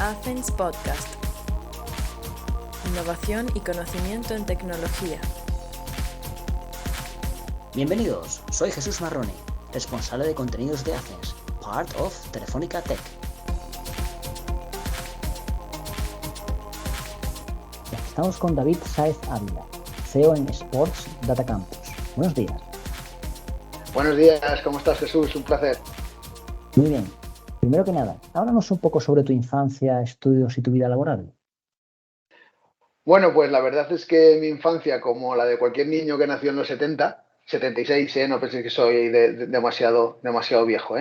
Athens Podcast. Innovación y conocimiento en tecnología. Bienvenidos, soy Jesús Marrone, responsable de contenidos de Athens, part of Telefónica Tech. Estamos con David Sáez Ávila, CEO en Sports Data Campus. Buenos días. Buenos días, ¿cómo estás, Jesús? Un placer. Muy bien. Primero que nada, háblanos un poco sobre tu infancia, estudios y tu vida laboral. Bueno, pues la verdad es que mi infancia, como la de cualquier niño que nació en los 76, no penséis que soy demasiado viejo,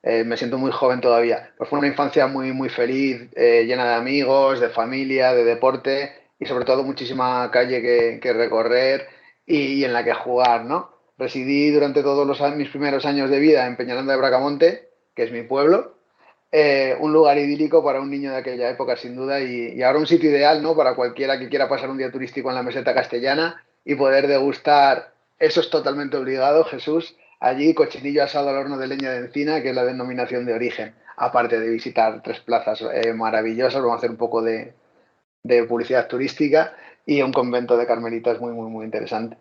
me siento muy joven todavía. Pues fue una infancia muy feliz, llena de amigos, de familia, de deporte y sobre todo muchísima calle que recorrer y en la que jugar, ¿no? Residí durante todos mis primeros años de vida en Peñaranda de Bracamonte, que es mi pueblo. Un lugar idílico para un niño de aquella época, sin duda, y ahora un sitio ideal, ¿no?, para cualquiera que quiera pasar un día turístico en la meseta castellana y poder degustar, eso es totalmente obligado, Jesús, allí cochinillo asado al horno de leña de encina, que es la denominación de origen, aparte de visitar 3 plazas maravillosas. Vamos a hacer un poco de publicidad turística y un convento de carmelitas muy interesante.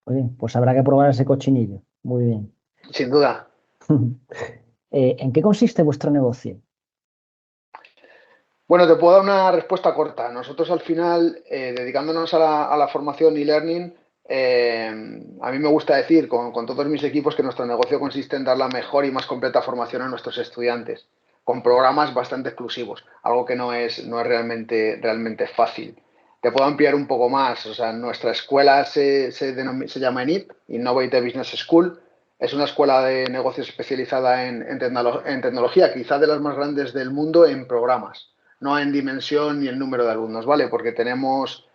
Muy bien, pues habrá que probar ese cochinillo. Muy bien. Sin duda. ¿En qué consiste vuestro negocio? Bueno, te puedo dar una respuesta corta. Nosotros al final, dedicándonos a la formación y learning, a mí me gusta decir con todos mis equipos que nuestro negocio consiste en dar la mejor y más completa formación a nuestros estudiantes, con programas bastante exclusivos, algo que no es realmente fácil. Te puedo ampliar un poco más. O sea, nuestra escuela se llama ENIP, Innovative Business School. Es una escuela de negocios especializada en tecnología, quizá de las más grandes del mundo en programas, no en dimensión ni el número de alumnos, ¿vale? Porque tenemos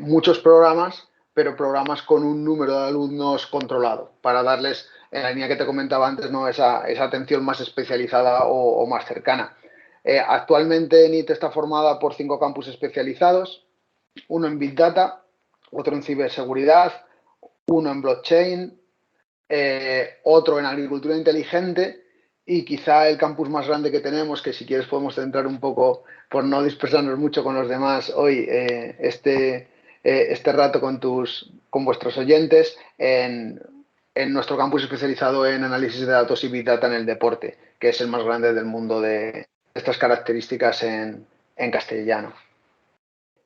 muchos programas, pero programas con un número de alumnos controlado, para darles, en la línea que te comentaba antes, ¿no?, esa atención más especializada o más cercana. Actualmente NIT está formada por 5 campus especializados, uno en Big Data, otro en ciberseguridad, uno en blockchain, otro en agricultura inteligente y quizá el campus más grande que tenemos, que si quieres podemos centrar un poco, por no dispersarnos mucho con los demás hoy, este rato con vuestros oyentes, en nuestro campus especializado en análisis de datos y Big Data en el deporte, que es el más grande del mundo de estas características en castellano.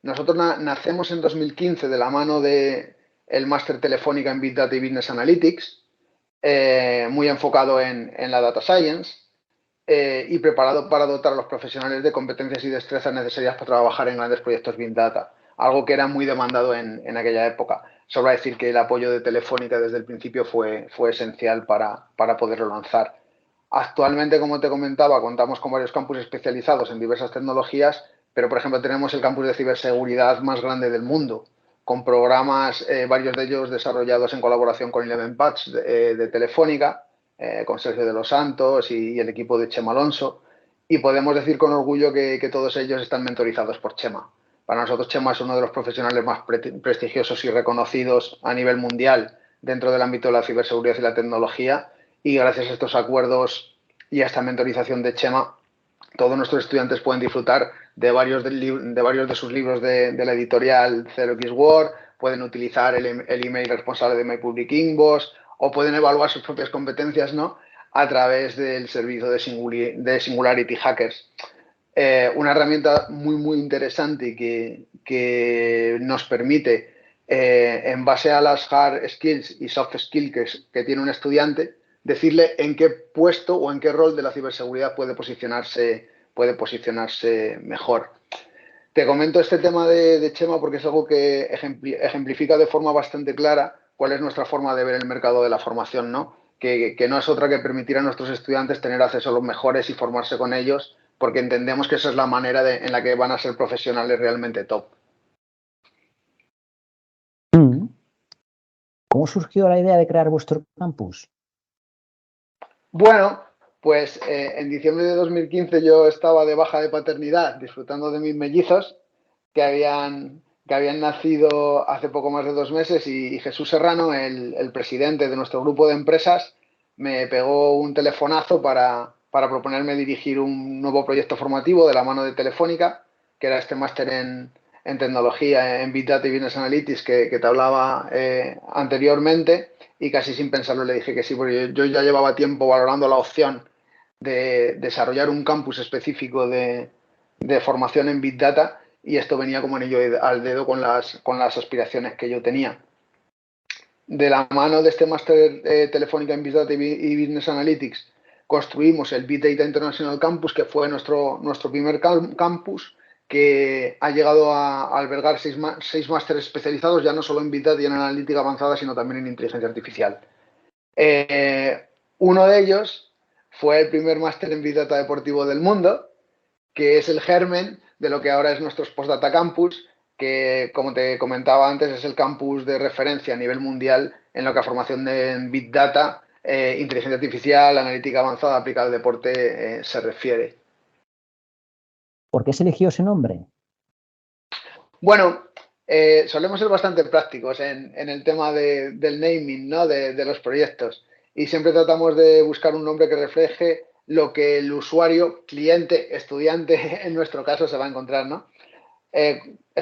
Nosotros nacemos en 2015 de la mano del máster Telefónica en Big Data y Business Analytics, muy enfocado en la Data Science y preparado para dotar a los profesionales de competencias y destrezas necesarias para trabajar en grandes proyectos Big Data, algo que era muy demandado en aquella época. Sobra decir que el apoyo de Telefónica desde el principio fue esencial para poderlo lanzar. Actualmente, como te comentaba, contamos con varios campus especializados en diversas tecnologías, pero, por ejemplo, tenemos el campus de ciberseguridad más grande del mundo, con programas, varios de ellos desarrollados en colaboración con Eleven Patch de Telefónica, con Sergio de los Santos y el equipo de Chema Alonso, y podemos decir con orgullo que todos ellos están mentorizados por Chema. Para nosotros Chema es uno de los profesionales más prestigiosos y reconocidos a nivel mundial dentro del ámbito de la ciberseguridad y la tecnología, y gracias a estos acuerdos y a esta mentorización de Chema, todos nuestros estudiantes pueden disfrutar de varios de sus libros de la editorial 0x Word, pueden utilizar el email responsable de My Public Inbox o pueden evaluar sus propias competencias, ¿no?, a través del servicio de Singularity Hackers. Una herramienta muy interesante y que nos permite, en base a las hard skills y soft skills que tiene un estudiante, decirle en qué puesto o en qué rol de la ciberseguridad puede posicionarse mejor. Te comento este tema de Chema porque es algo que ejemplifica de forma bastante clara cuál es nuestra forma de ver el mercado de la formación, ¿no? Que no es otra que permitir a nuestros estudiantes tener acceso a los mejores y formarse con ellos, porque entendemos que esa es la manera en la que van a ser profesionales realmente top. ¿Cómo surgió la idea de crear vuestro campus? Bueno, pues en diciembre de 2015 yo estaba de baja de paternidad disfrutando de mis mellizos que habían nacido hace poco más de 2 meses y Jesús Serrano, el presidente de nuestro grupo de empresas, me pegó un telefonazo para para proponerme dirigir un nuevo proyecto formativo de la mano de Telefónica, que era este máster en tecnología, en Big Data y Business Analytics que te hablaba anteriormente, y casi sin pensarlo le dije que sí, porque yo ya llevaba tiempo valorando la opción de desarrollar un campus específico de formación en Big Data, y esto venía como anillo al dedo con las aspiraciones que yo tenía. De la mano de este máster Telefónica en Big Data y Business Analytics, construimos el Big Data International Campus, que fue nuestro primer campus, que ha llegado a albergar seis másteres especializados, ya no solo en Big Data y en analítica avanzada, sino también en inteligencia artificial. Uno de ellos fue el primer máster en Big Data deportivo del mundo, que es el germen de lo que ahora es nuestro Postdata Campus, que, como te comentaba antes, es el campus de referencia a nivel mundial en lo que a formación de Big Data, inteligencia artificial, analítica avanzada aplicada al deporte se refiere. ¿Por qué se eligió ese nombre? Bueno, solemos ser bastante prácticos en el tema del naming, ¿no? de los proyectos, y siempre tratamos de buscar un nombre que refleje lo que el usuario, cliente, estudiante, en nuestro caso, se va a encontrar, ¿no?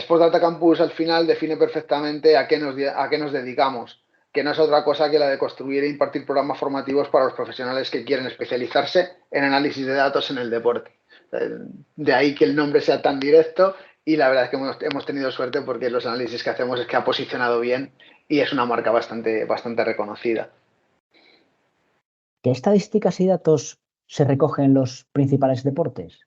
Postdata Campus al final define perfectamente a qué nos dedicamos, que no es otra cosa que la de construir e impartir programas formativos para los profesionales que quieren especializarse en análisis de datos en el deporte. De ahí que el nombre sea tan directo, y la verdad es que hemos tenido suerte, porque los análisis que hacemos es que ha posicionado bien y es una marca bastante reconocida. ¿Qué estadísticas y datos se recogen en los principales deportes?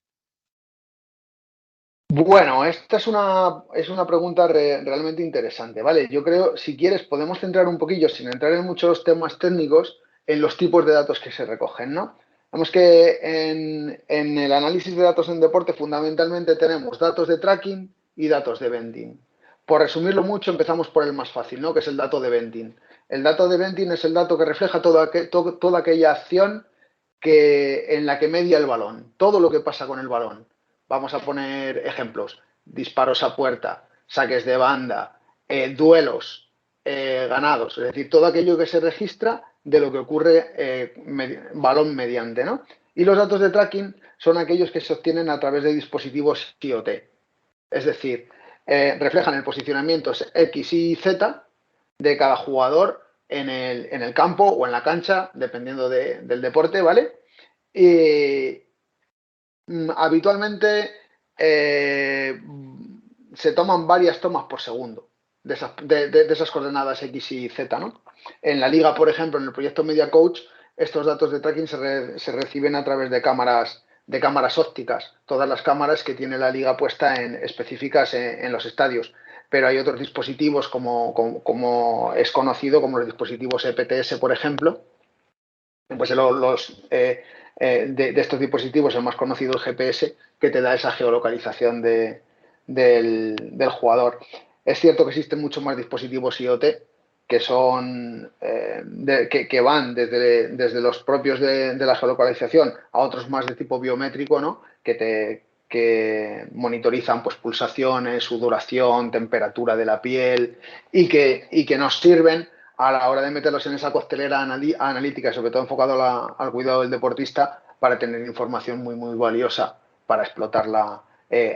Bueno, esta es una pregunta realmente interesante, ¿vale? Yo creo, si quieres, podemos centrar un poquillo, sin entrar en muchos temas técnicos, en los tipos de datos que se recogen, ¿no? Vemos que en el análisis de datos en deporte fundamentalmente tenemos datos de tracking y datos de eventing. Por resumirlo mucho, empezamos por el más fácil, ¿no? Que es el dato de eventing. El dato de eventing es el dato que refleja toda aquella acción en la que media el balón, todo lo que pasa con el balón. Vamos a poner ejemplos: disparos a puerta, saques de banda, duelos ganados, es decir, todo aquello que se registra de lo que ocurre balón mediante, ¿no? Y los datos de tracking son aquellos que se obtienen a través de dispositivos IoT, es decir, reflejan el posicionamiento X y Z de cada jugador en el campo o en la cancha, dependiendo del deporte, ¿vale? Habitualmente se toman varias tomas por segundo de esas coordenadas X y Z, ¿no? En la liga, por ejemplo, en el proyecto Media Coach, estos datos de tracking se reciben a través de cámaras ópticas, todas las cámaras que tiene la liga puesta específicas en los estadios. Pero hay otros dispositivos, como es conocido, como los dispositivos EPTS, por ejemplo. Pues de estos dispositivos, el más conocido, el GPS, que te da esa geolocalización del jugador. Es cierto que existen muchos más dispositivos IoT que son que van desde los propios de la geolocalización a otros más de tipo biométrico, ¿no? Que monitorizan pues pulsaciones, sudoración, temperatura de la piel, y que nos sirven a la hora de meterlos en esa costelera analítica, sobre todo enfocado al cuidado del deportista, para tener información muy valiosa para explotarla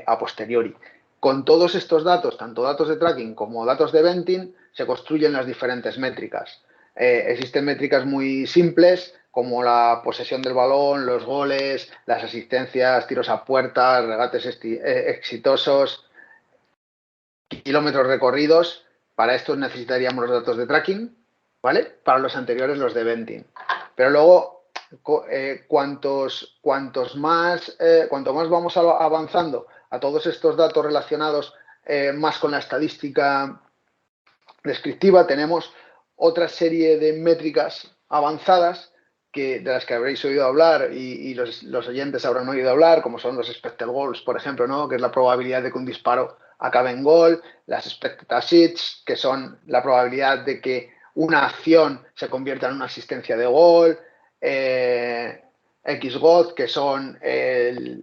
a posteriori. Con todos estos datos, tanto datos de tracking como datos de eventing, se construyen las diferentes métricas. Existen métricas muy simples, como la posesión del balón, los goles, las asistencias, tiros a puerta, regates exitosos, kilómetros recorridos. Para estos necesitaríamos los datos de tracking, ¿vale? Para los anteriores, los de eventing. Pero luego, cuanto más vamos avanzando a todos estos datos relacionados más con la estadística descriptiva, tenemos otra serie de métricas avanzadas de las que habréis oído hablar, y los oyentes habrán oído hablar, como son los expected goals, por ejemplo, ¿no? Que es la probabilidad de que un disparo acabe en gol; las expected assists, que son la probabilidad de que una acción se convierta en una asistencia de gol; XGOT, que son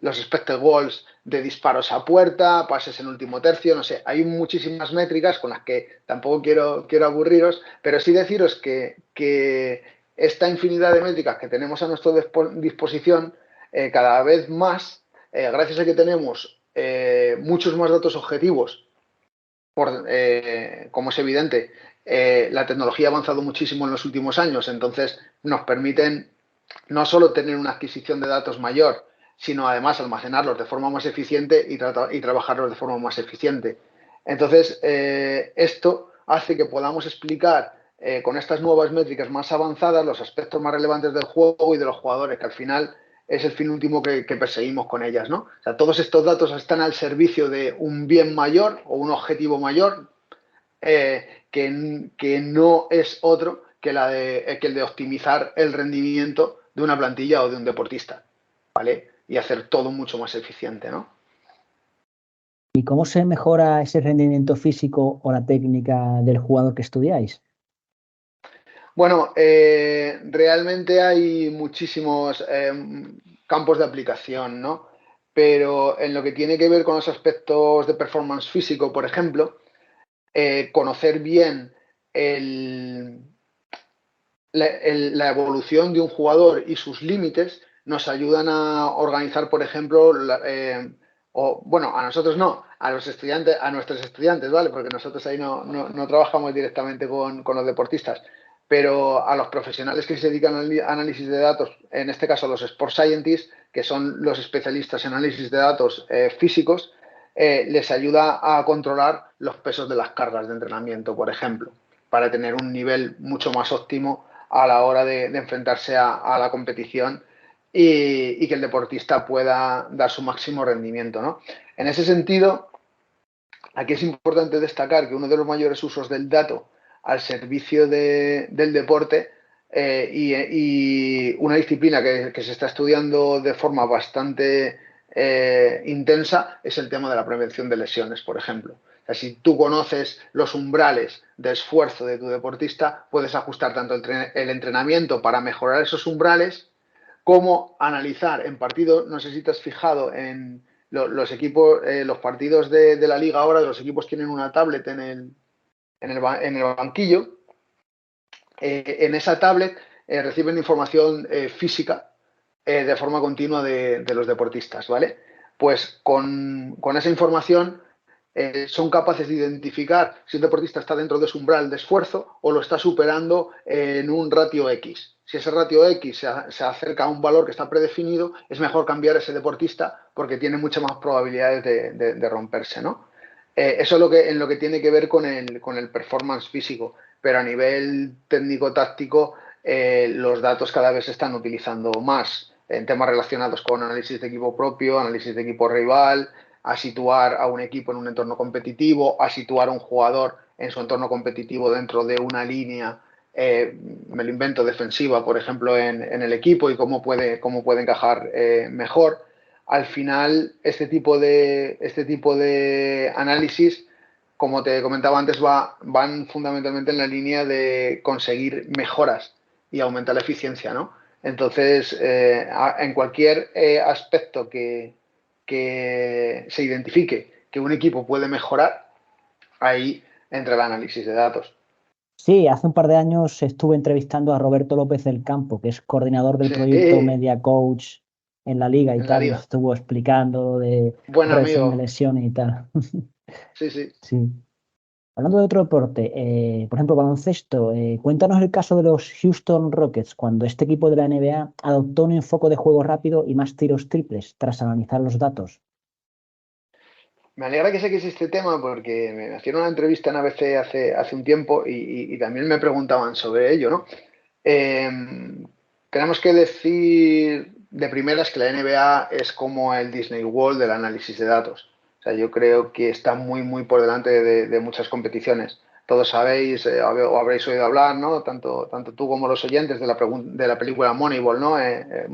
los expected goals de disparos a puerta, pases en último tercio. No sé, hay muchísimas métricas con las que tampoco quiero aburriros, pero sí deciros que esta infinidad de métricas que tenemos a nuestra disposición cada vez más, gracias a que tenemos muchos más datos objetivos, como es evidente, la tecnología ha avanzado muchísimo en los últimos años, entonces nos permiten no solo tener una adquisición de datos mayor, sino además almacenarlos de forma más eficiente y trabajarlos de forma más eficiente. Entonces, esto hace que podamos explicar con estas nuevas métricas más avanzadas los aspectos más relevantes del juego y de los jugadores, que al final es el fin último que perseguimos con ellas, ¿no? O sea, todos estos datos están al servicio de un bien mayor o un objetivo mayor que no es otro que el de optimizar el rendimiento de una plantilla o de un deportista, ¿vale? Y hacer todo mucho más eficiente, ¿no? ¿Y cómo se mejora ese rendimiento físico o la técnica del jugador que estudiáis? Bueno, realmente hay muchísimos campos de aplicación, ¿no? Pero en lo que tiene que ver con los aspectos de performance físico, por ejemplo, conocer bien la evolución de un jugador y sus límites nos ayudan a organizar, por ejemplo, a nosotros no, a los estudiantes, a nuestros estudiantes, ¿vale? Porque nosotros ahí no trabajamos directamente con los deportistas, pero a los profesionales que se dedican al análisis de datos, en este caso los Sport Scientists, que son los especialistas en análisis de datos físicos, les ayuda a controlar los pesos de las cargas de entrenamiento, por ejemplo, para tener un nivel mucho más óptimo a la hora de enfrentarse a la competición y que el deportista pueda dar su máximo rendimiento, ¿no? En ese sentido, aquí es importante destacar que uno de los mayores usos del dato al servicio del deporte y una disciplina que se está estudiando de forma bastante intensa es el tema de la prevención de lesiones, por ejemplo. O sea, si tú conoces los umbrales de esfuerzo de tu deportista, puedes ajustar tanto el entrenamiento para mejorar esos umbrales como analizar en partido. No sé si te has fijado en los equipos, los partidos de la liga ahora, los equipos tienen una tablet en el banquillo. En esa tablet reciben información física de forma continua de los deportistas, ¿vale? Pues con esa información son capaces de identificar si un deportista está dentro de su umbral de esfuerzo o lo está superando en un ratio X. Si ese ratio X se acerca a un valor que está predefinido, es mejor cambiar a ese deportista porque tiene muchas más probabilidades de romperse, ¿no? Eso es en lo que tiene que ver con el performance físico, pero a nivel técnico-táctico los datos cada vez se están utilizando más en temas relacionados con análisis de equipo propio, análisis de equipo rival, a situar a un equipo en un entorno competitivo, a situar a un jugador en su entorno competitivo dentro de una línea, me lo invento, defensiva, por ejemplo, en el equipo y cómo puede encajar mejor. Al final, este tipo de análisis, como te comentaba antes, van fundamentalmente en la línea de conseguir mejoras y aumentar la eficiencia, ¿no? Entonces, en cualquier aspecto que se identifique que un equipo puede mejorar, ahí entra el análisis de datos. Sí, hace un par de años estuve entrevistando a Roberto López del Campo, que es coordinador del Sí, proyecto Media Coach en la liga y en la tal, y nos liga. estuvo explicando de Buen prevención de amigo. lesiones y tal. Sí, sí. Sí. Hablando de otro deporte, por ejemplo, baloncesto, cuéntanos el caso de los Houston Rockets, cuando este equipo de la NBA adoptó un enfoque de juego rápido y más tiros triples tras analizar los datos. Me alegra que saques este tema porque me hicieron una entrevista en ABC hace un tiempo y también me preguntaban sobre ello, ¿no? Eh, Tenemos que decir de primeras que la NBA es como el Disney World del análisis de datos. O sea, yo creo que está muy, muy por delante de muchas competiciones. Todos sabéis o habréis oído hablar, ¿no? Tanto tú como los oyentes de la película Moneyball, ¿no?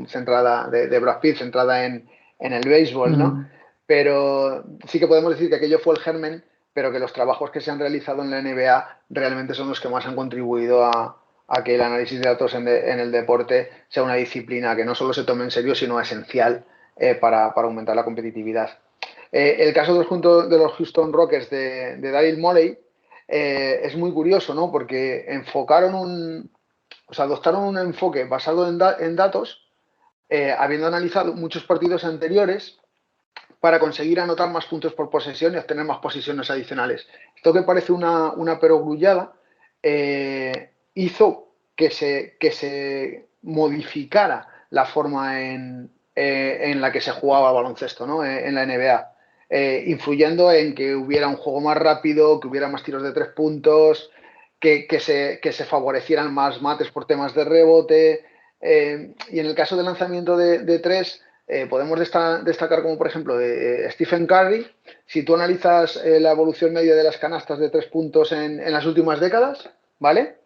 Centrada de Brad Pitt, centrada en el béisbol, ¿no? Mm. Pero sí que podemos decir que aquello fue el germen, pero que los trabajos que se han realizado en la NBA realmente son los que más han contribuido a que el análisis de datos en el deporte sea una disciplina que no solo se tome en serio, sino esencial para aumentar la competitividad. El caso de los Houston Rockets de Daryl Morey es muy curioso, ¿no? Porque adoptaron un enfoque basado en datos habiendo analizado muchos partidos anteriores para conseguir anotar más puntos por posesión y obtener más posiciones adicionales. Esto que parece una perogrullada hizo que se modificara la forma en la que se jugaba el baloncesto, ¿no? En la NBA, influyendo en que hubiera un juego más rápido, que hubiera más tiros de 3 puntos, que se favorecieran más mates por temas de rebote, y en el caso del lanzamiento de 3, podemos destacar como por ejemplo de Stephen Curry. Si tú analizas la evolución media de las canastas de 3 puntos en las últimas décadas, ¿vale?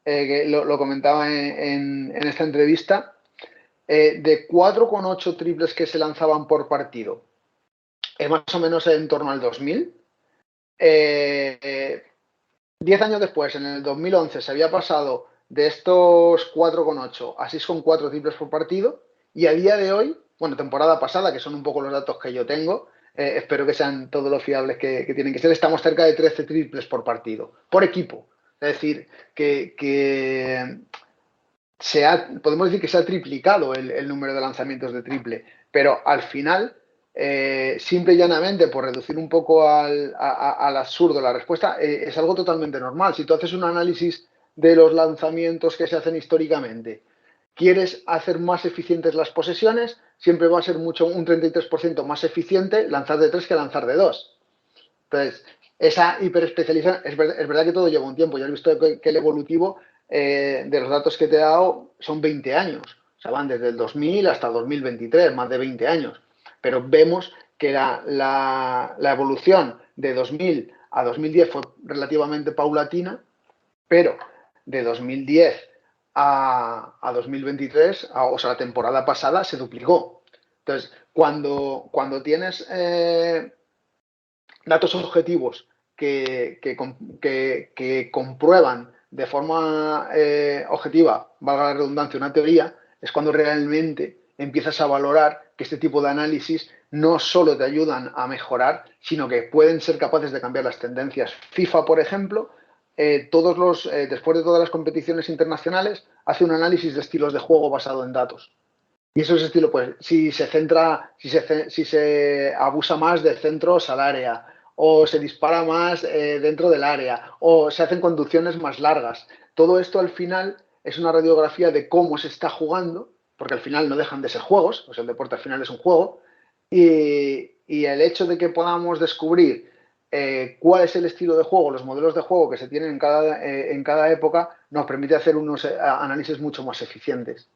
Que lo comentaba en esta entrevista, de 4,8 triples que se lanzaban por partido, más o menos en torno al 2000. 10 años después, en el 2011, se había pasado de estos 4,8 a 6,4 triples por partido, y a día de hoy, bueno, temporada pasada, que son un poco los datos que yo tengo, espero que sean todos los fiables que tienen que ser, estamos cerca de 13 triples por partido, por equipo. Es decir, que podemos decir que se ha triplicado el número de lanzamientos de triple, pero al final, simple y llanamente, por reducir un poco al absurdo la respuesta, es algo totalmente normal. Si tú haces un análisis de los lanzamientos que se hacen históricamente, quieres hacer más eficientes las posesiones, siempre va a ser un 33% más eficiente lanzar de 3 que lanzar de 2. Entonces, esa hiperespecialización, es verdad que todo lleva un tiempo. Ya has visto que el evolutivo de los datos que te he dado son 20 años. O sea, van desde el 2000 hasta el 2023, más de 20 años. Pero vemos que la evolución de 2000 a 2010 fue relativamente paulatina, pero de 2010 a 2023, o sea, la temporada pasada, se duplicó. Entonces, cuando tienes datos objetivos que comprueban de forma objetiva, valga la redundancia, una teoría, es cuando realmente empiezas a valorar que este tipo de análisis no solo te ayudan a mejorar, sino que pueden ser capaces de cambiar las tendencias. FIFA, por ejemplo, después de todas las competiciones internacionales, hace un análisis de estilos de juego basado en datos. Y esos estilos, pues, si se abusa más de centros al área, o se dispara más dentro del área, o se hacen conducciones más largas. Todo esto al final es una radiografía de cómo se está jugando, porque al final no dejan de ser juegos, pues el deporte al final es un juego, y el hecho de que podamos descubrir cuál es el estilo de juego, los modelos de juego que se tienen en cada época, nos permite hacer unos análisis mucho más eficientes.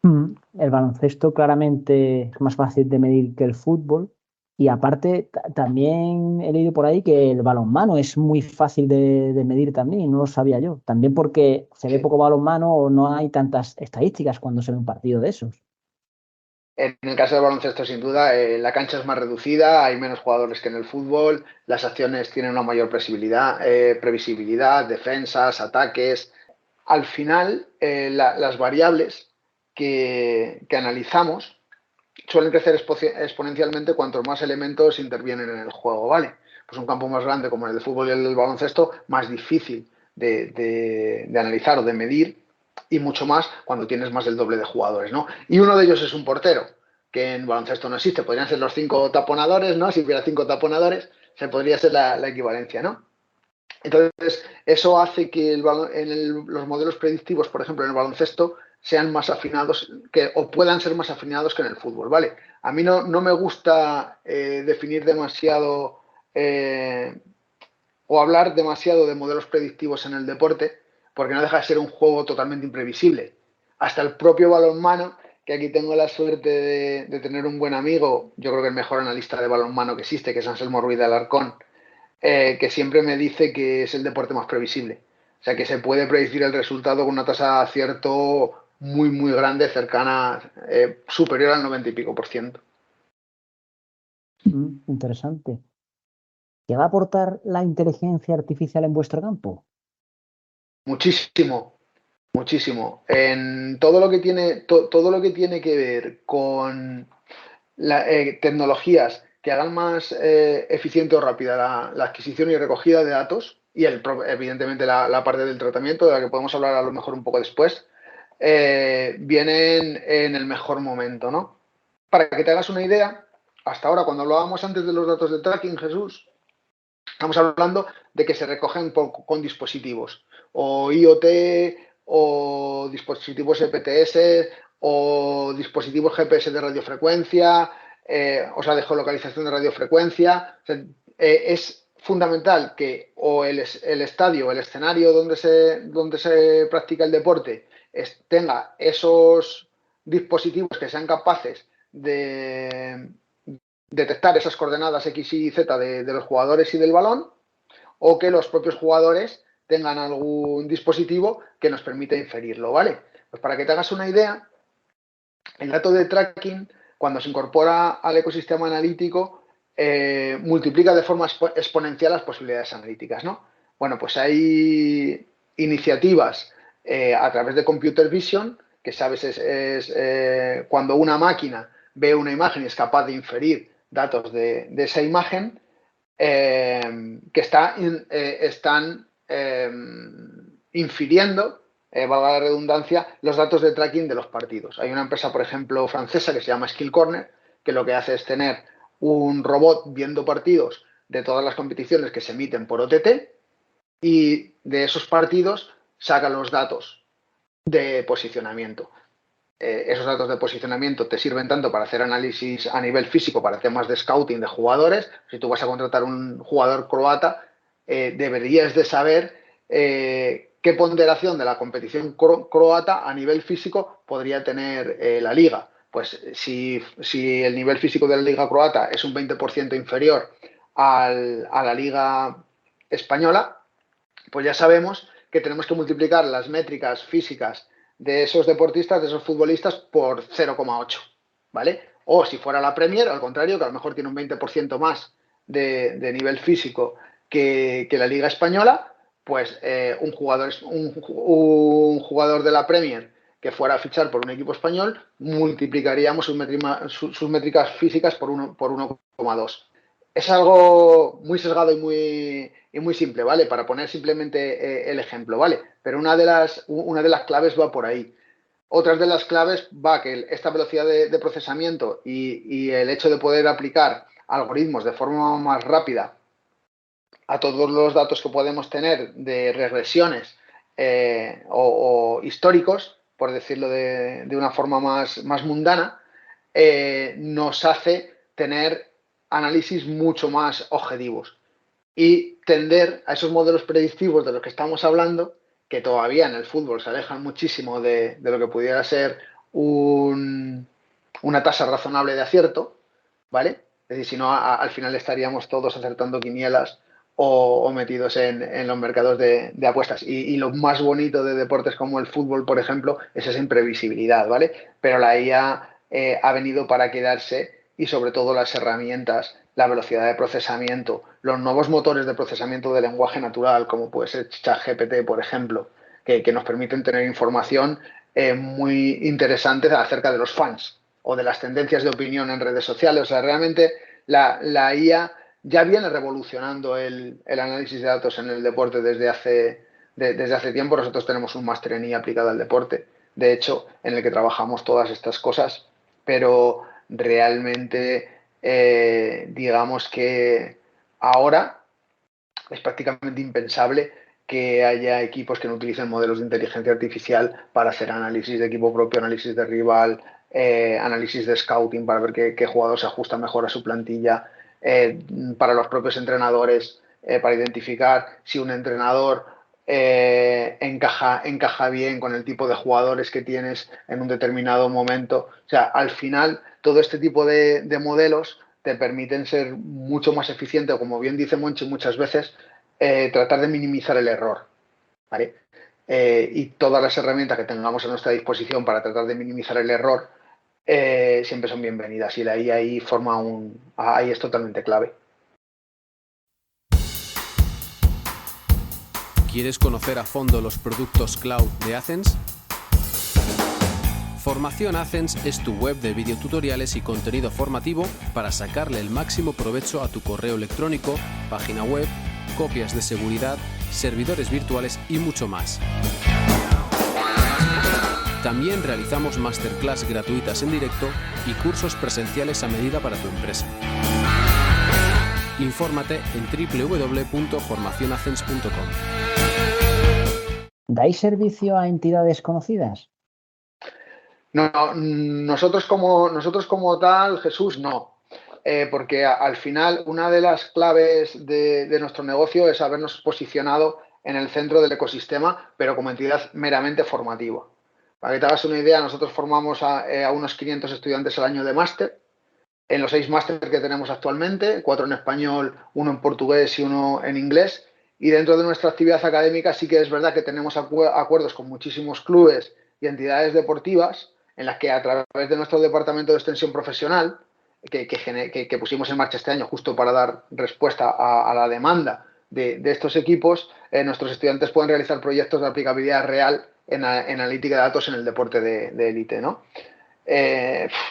El baloncesto claramente es más fácil de medir que el fútbol, y aparte también he leído por ahí que el balonmano es muy fácil de medir también, y no lo sabía yo. También porque se ve poco balonmano o no hay tantas estadísticas cuando se ve un partido de esos. En el caso del baloncesto, sin duda, la cancha es más reducida, hay menos jugadores que en el fútbol, las acciones tienen una mayor previsibilidad, defensas, ataques. Al final, las variables que analizamos suelen crecer exponencialmente cuantos más elementos intervienen en el juego, ¿vale? Pues un campo más grande como el de fútbol y el del baloncesto, más difícil de analizar o de medir, y mucho más cuando tienes más del doble de jugadores, ¿no? Y uno de ellos es un portero, que en baloncesto no existe. Podrían ser los 5 taponadores, ¿no? Si hubiera 5 taponadores, se podría ser la equivalencia, ¿no? Entonces, eso hace que los modelos predictivos, por ejemplo, en el baloncesto, sean más afinados o puedan ser más afinados que en el fútbol, ¿vale? A mí no me gusta definir demasiado o hablar demasiado de modelos predictivos en el deporte, porque no deja de ser un juego totalmente imprevisible. Hasta el propio balonmano, que aquí tengo la suerte de tener un buen amigo, yo creo que el mejor analista de balonmano que existe, que es Anselmo Ruiz de Alarcón, que siempre me dice que es el deporte más previsible. O sea, que se puede predecir el resultado con una tasa de acierto muy, muy grande, cercana, superior al 90 y pico %. Interesante. ¿Qué va a aportar la inteligencia artificial en vuestro campo? Muchísimo, muchísimo. En todo lo que tiene que ver con tecnologías que hagan más eficiente o rápida la adquisición y recogida de datos, y evidentemente la parte del tratamiento, de la que podemos hablar a lo mejor un poco después, vienen en el mejor momento, ¿no? Para que te hagas una idea, hasta ahora, cuando hablábamos antes de los datos de tracking, Jesús, estamos hablando de que se recogen con dispositivos, o IoT, o dispositivos EPTS, o dispositivos GPS de radiofrecuencia, o sea, de geolocalización de radiofrecuencia. O sea, es fundamental que o el estadio, el escenario donde se practica el deporte, tenga esos dispositivos que sean capaces de detectar esas coordenadas X, Y y Z de los jugadores y del balón, o que los propios jugadores tengan algún dispositivo que nos permita inferirlo, ¿vale? Pues para que te hagas una idea, el dato de tracking, cuando se incorpora al ecosistema analítico, multiplica de forma exponencial las posibilidades analíticas, ¿no? Bueno, pues hay iniciativas a través de Computer Vision, que sabes es cuando una máquina ve una imagen y es capaz de inferir datos de esa imagen, que están infiriendo, valga la redundancia, los datos de tracking de los partidos. Hay una empresa, por ejemplo, francesa que se llama Skill Corner, que lo que hace es tener un robot viendo partidos de todas las competiciones que se emiten por OTT, y de esos partidos saca los datos de posicionamiento. Esos datos de posicionamiento te sirven tanto para hacer análisis a nivel físico, para temas de scouting de jugadores. Si tú vas a contratar un jugador croata, deberías de saber qué ponderación de la competición croata a nivel físico podría tener la liga. Pues si el nivel físico de la liga croata es un 20% inferior a la liga española, pues ya sabemos que tenemos que multiplicar las métricas físicas de esos deportistas, de esos futbolistas, por 0,8, ¿vale? O si fuera la Premier, al contrario, que a lo mejor tiene un 20% más de nivel físico que la Liga Española, pues un jugador de la Premier que fuera a fichar por un equipo español, multiplicaríamos sus métricas físicas por 1,2. Es algo muy sesgado y muy simple, ¿vale? Para poner simplemente el ejemplo, ¿vale? Pero una de las claves va por ahí. Otras de las claves va que esta velocidad de procesamiento y el hecho de poder aplicar algoritmos de forma más rápida a todos los datos que podemos tener de regresiones o históricos, por decirlo de una forma más mundana, nos hace tener análisis mucho más objetivos y tender a esos modelos predictivos de los que estamos hablando, que todavía en el fútbol se alejan muchísimo de lo que pudiera ser una tasa razonable de acierto, ¿vale? Es decir, si no, al final estaríamos todos acertando quinielas o metidos en los mercados de apuestas. Y lo más bonito de deportes como el fútbol, por ejemplo, es esa imprevisibilidad, ¿vale? Pero la IA ha venido para quedarse, y sobre todo las herramientas, la velocidad de procesamiento, los nuevos motores de procesamiento de lenguaje natural, como puede ser ChatGPT, por ejemplo, que nos permiten tener información muy interesante acerca de los fans o de las tendencias de opinión en redes sociales. O sea, realmente la IA ya viene revolucionando el análisis de datos en el deporte desde hace tiempo. Nosotros tenemos un máster en IA aplicado al deporte, de hecho, en el que trabajamos todas estas cosas, pero realmente digamos que ahora es prácticamente impensable que haya equipos que no utilicen modelos de inteligencia artificial para hacer análisis de equipo propio, análisis de rival, análisis de scouting para ver qué jugador se ajusta mejor a su plantilla, para los propios entrenadores, para identificar si un entrenador encaja bien con el tipo de jugadores que tienes en un determinado momento. O sea, al final, todo este tipo de modelos te permiten ser mucho más eficiente, o como bien dice Monchi muchas veces, tratar de minimizar el error, ¿vale? Y todas las herramientas que tengamos a nuestra disposición para tratar de minimizar el error siempre son bienvenidas, y la IA ahí es totalmente clave. ¿Quieres conocer a fondo los productos cloud de Athens? Formación Athens es tu web de videotutoriales y contenido formativo para sacarle el máximo provecho a tu correo electrónico, página web, copias de seguridad, servidores virtuales y mucho más. También realizamos masterclass gratuitas en directo y cursos presenciales a medida para tu empresa. Infórmate en www.formacionacens.com. ¿Dais servicio a entidades conocidas? No, nosotros como tal, Jesús, no. Porque al final una de las claves de nuestro negocio es habernos posicionado en el centro del ecosistema, pero como entidad meramente formativa. Para que te hagas una idea, nosotros formamos a unos 500 estudiantes al año de máster, en los 6 másteres que tenemos actualmente, 4 en español, 1 en portugués y 1 en inglés. Y dentro de nuestra actividad académica sí que es verdad que tenemos acuerdos con muchísimos clubes y entidades deportivas en las que a través de nuestro departamento de extensión profesional, que pusimos en marcha este año justo para dar respuesta a la demanda de estos equipos, nuestros estudiantes pueden realizar proyectos de aplicabilidad real en analítica de datos en el deporte de élite, ¿no?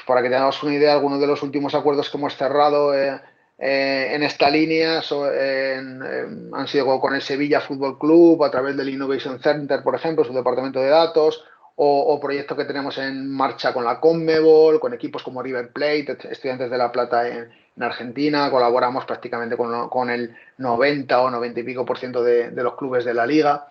Para que tengamos una idea, algunos de los últimos acuerdos que hemos cerrado en esta línea han sido con el Sevilla Fútbol Club a través del Innovation Center, por ejemplo, su departamento de datos, o proyectos que tenemos en marcha con la Conmebol, con equipos como River Plate, Estudiantes de La Plata en Argentina. Colaboramos prácticamente con el 90 o 90 y pico % de los clubes de la liga.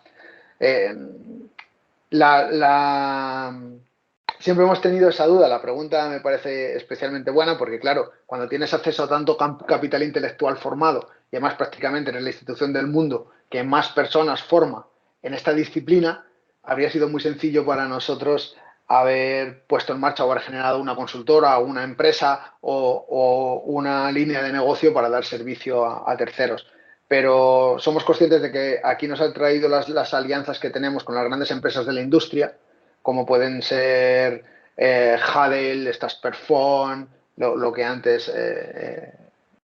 Siempre hemos tenido esa duda. La pregunta me parece especialmente buena porque, claro, cuando tienes acceso a tanto capital intelectual formado y además prácticamente eres la institución del mundo que más personas forma en esta disciplina, habría sido muy sencillo para nosotros haber puesto en marcha o haber generado una consultora o una empresa o una línea de negocio para dar servicio a terceros. Pero somos conscientes de que aquí nos han traído las alianzas que tenemos con las grandes empresas de la industria, como pueden ser Hadel, Stats-Perform, lo que antes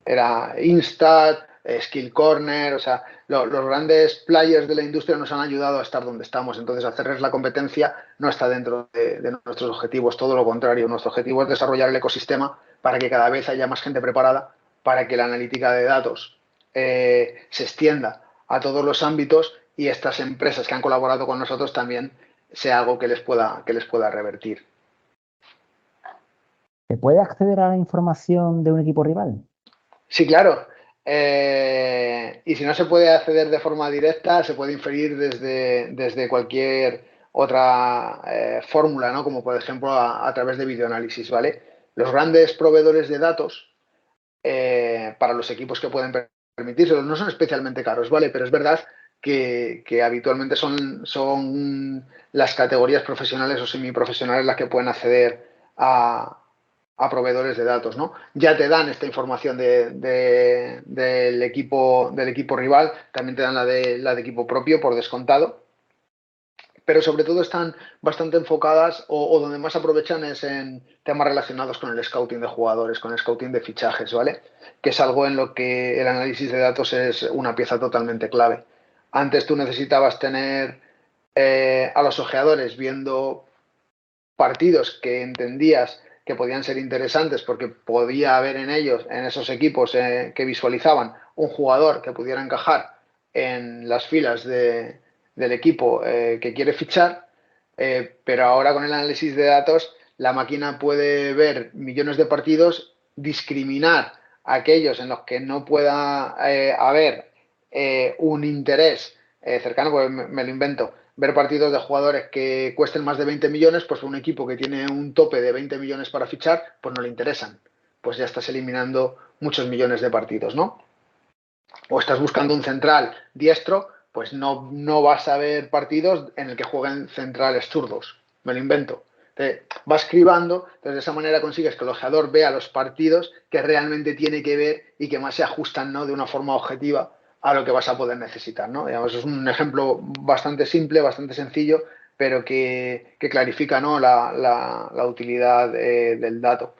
era Instat, Skill Corner. O sea, los grandes players de la industria nos han ayudado a estar donde estamos. Entonces, hacerles la competencia no está dentro de nuestros objetivos, todo lo contrario. Nuestro objetivo es desarrollar el ecosistema para que cada vez haya más gente preparada para que la analítica de datos se extienda a todos los ámbitos y estas empresas que han colaborado con nosotros también sea algo que les pueda revertir. ¿Se puede acceder a la información de un equipo rival? Sí, claro. Y si no se puede acceder de forma directa, se puede inferir desde cualquier otra fórmula, ¿no? Como por ejemplo a través de videoanálisis, ¿vale? Los grandes proveedores de datos para los equipos que pueden permitírselo no son especialmente caros, ¿vale? Pero es verdad que habitualmente son las categorías profesionales o semiprofesionales las que pueden acceder a proveedores de datos, ¿no? Ya te dan esta información del equipo rival, también te dan la de equipo propio por descontado, pero sobre todo están bastante enfocadas o donde más aprovechan es en temas relacionados con el scouting de jugadores, con el scouting de fichajes, ¿vale? Que es algo en lo que el análisis de datos es una pieza totalmente clave. Antes tú necesitabas tener a los ojeadores viendo partidos que entendías que podían ser interesantes porque podía haber en ellos, en esos equipos que visualizaban, un jugador que pudiera encajar en las filas del equipo que quiere fichar, pero ahora con el análisis de datos la máquina puede ver millones de partidos, discriminar aquellos en los que no pueda haber un interés cercano, pues me lo invento, ver partidos de jugadores que cuesten más de 20 millones, pues un equipo que tiene un tope de 20 millones para fichar, pues no le interesan. Pues ya estás eliminando muchos millones de partidos, ¿no? O estás buscando un central diestro, pues no vas a ver partidos en el que jueguen centrales zurdos. Me lo invento. Vas cribando, entonces de esa manera consigues que el ojeador vea los partidos que realmente tiene que ver y que más se ajustan, ¿no? De una forma objetiva a lo que vas a poder necesitar, ¿no? Digamos, es un ejemplo bastante simple, bastante sencillo, pero que clarifica, ¿no? la utilidad del dato.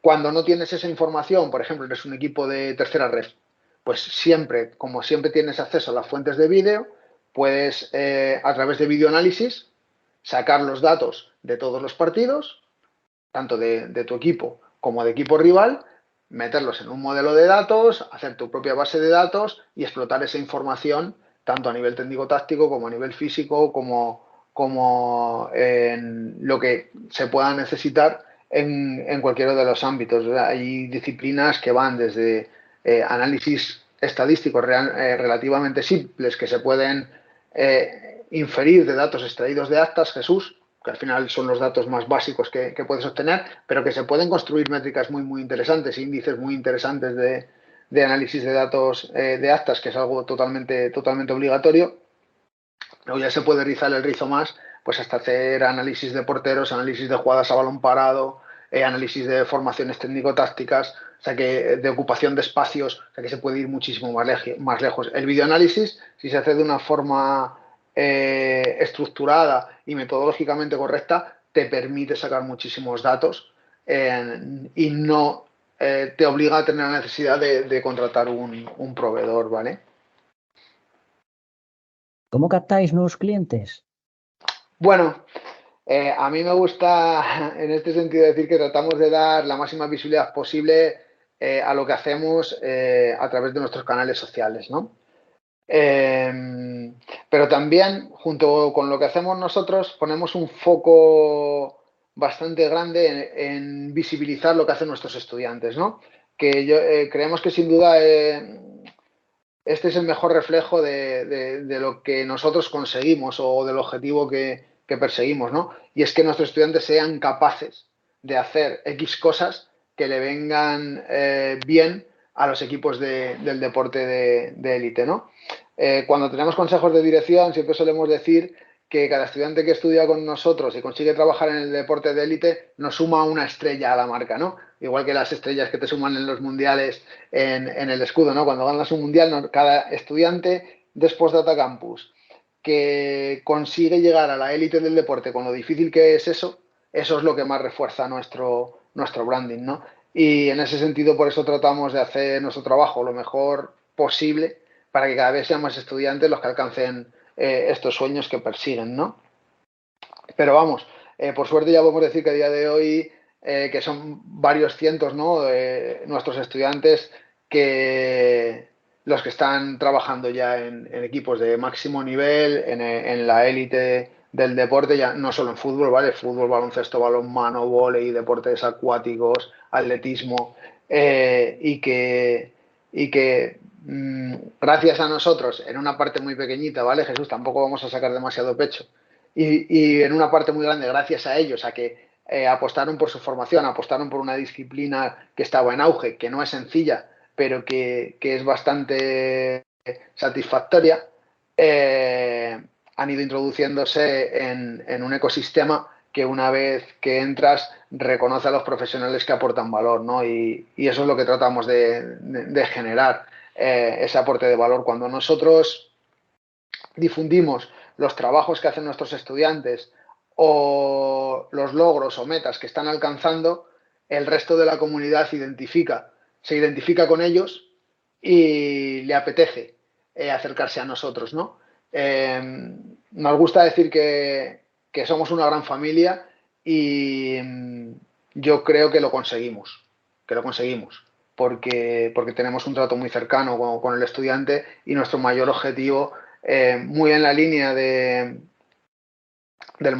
Cuando no tienes esa información, por ejemplo, eres un equipo de tercera red, pues siempre, como siempre tienes acceso a las fuentes de vídeo, puedes, a través de videoanálisis, sacar los datos de todos los partidos, tanto de tu equipo como de equipo rival, meterlos en un modelo de datos, hacer tu propia base de datos y explotar esa información tanto a nivel técnico-táctico como a nivel físico, como como en lo que se pueda necesitar en cualquiera de los ámbitos. Hay disciplinas que van desde análisis estadísticos relativamente simples que se pueden inferir de datos extraídos de actas, Jesús, que al final son los datos más básicos que puedes obtener, pero que se pueden construir métricas muy interesantes, índices muy interesantes de análisis de datos de actas, que es algo totalmente obligatorio. Luego ya se puede rizar el rizo más, pues hasta hacer análisis de porteros, análisis de jugadas a balón parado, análisis de formaciones técnico-tácticas, o sea que de ocupación de espacios, o sea que se puede ir muchísimo más lejos. El videoanálisis, si se hace de una forma estructurada y metodológicamente correcta, te permite sacar muchísimos datos y no te obliga a tener la necesidad de contratar un proveedor, ¿vale? ¿Cómo captáis nuevos clientes? Bueno, a mí me gusta en este sentido decir que tratamos de dar la máxima visibilidad posible a lo que hacemos a través de nuestros canales sociales, ¿no? Pero también, junto con lo que hacemos nosotros, ponemos un foco bastante grande en visibilizar lo que hacen nuestros estudiantes, ¿no? Que creemos que sin duda este es el mejor reflejo de lo que nosotros conseguimos o del objetivo que perseguimos, ¿no? Y es que nuestros estudiantes sean capaces de hacer X cosas que le vengan bien a los equipos del deporte de élite, ¿no? Cuando tenemos consejos de dirección siempre solemos decir que cada estudiante que estudia con nosotros y consigue trabajar en el deporte de élite nos suma una estrella a la marca, ¿no? Igual que las estrellas que te suman en los mundiales en el escudo, ¿no? Cuando ganas un mundial, cada estudiante de Postdata Campus que consigue llegar a la élite del deporte con lo difícil que es eso es lo que más refuerza nuestro branding, ¿no? Y en ese sentido, por eso tratamos de hacer nuestro trabajo lo mejor posible para que cada vez sean más estudiantes los que alcancen estos sueños que persiguen, ¿no? Pero vamos, por suerte ya podemos decir que a día de hoy que son varios cientos, ¿no? Nuestros estudiantes los que están trabajando ya en equipos de máximo nivel, en la élite del deporte, ya no solo en fútbol, ¿vale? Fútbol, baloncesto, balonmano, vóley, deportes acuáticos, atletismo, y que gracias a nosotros, en una parte muy pequeñita, ¿vale, Jesús? Tampoco vamos a sacar demasiado pecho. Y en una parte muy grande, gracias a ellos, a que apostaron por su formación, apostaron por una disciplina que estaba en auge, que no es sencilla, pero que es bastante satisfactoria, han ido introduciéndose en un ecosistema que una vez que entras reconoce a los profesionales que aportan valor, ¿no? Y eso es lo que tratamos de generar, ese aporte de valor. Cuando nosotros difundimos los trabajos que hacen nuestros estudiantes o los logros o metas que están alcanzando, el resto de la comunidad se identifica con ellos y le apetece acercarse a nosotros, ¿no? Nos gusta decir que somos una gran familia y yo creo que lo conseguimos, porque tenemos un trato muy cercano con el estudiante y nuestro mayor objetivo, muy en la línea del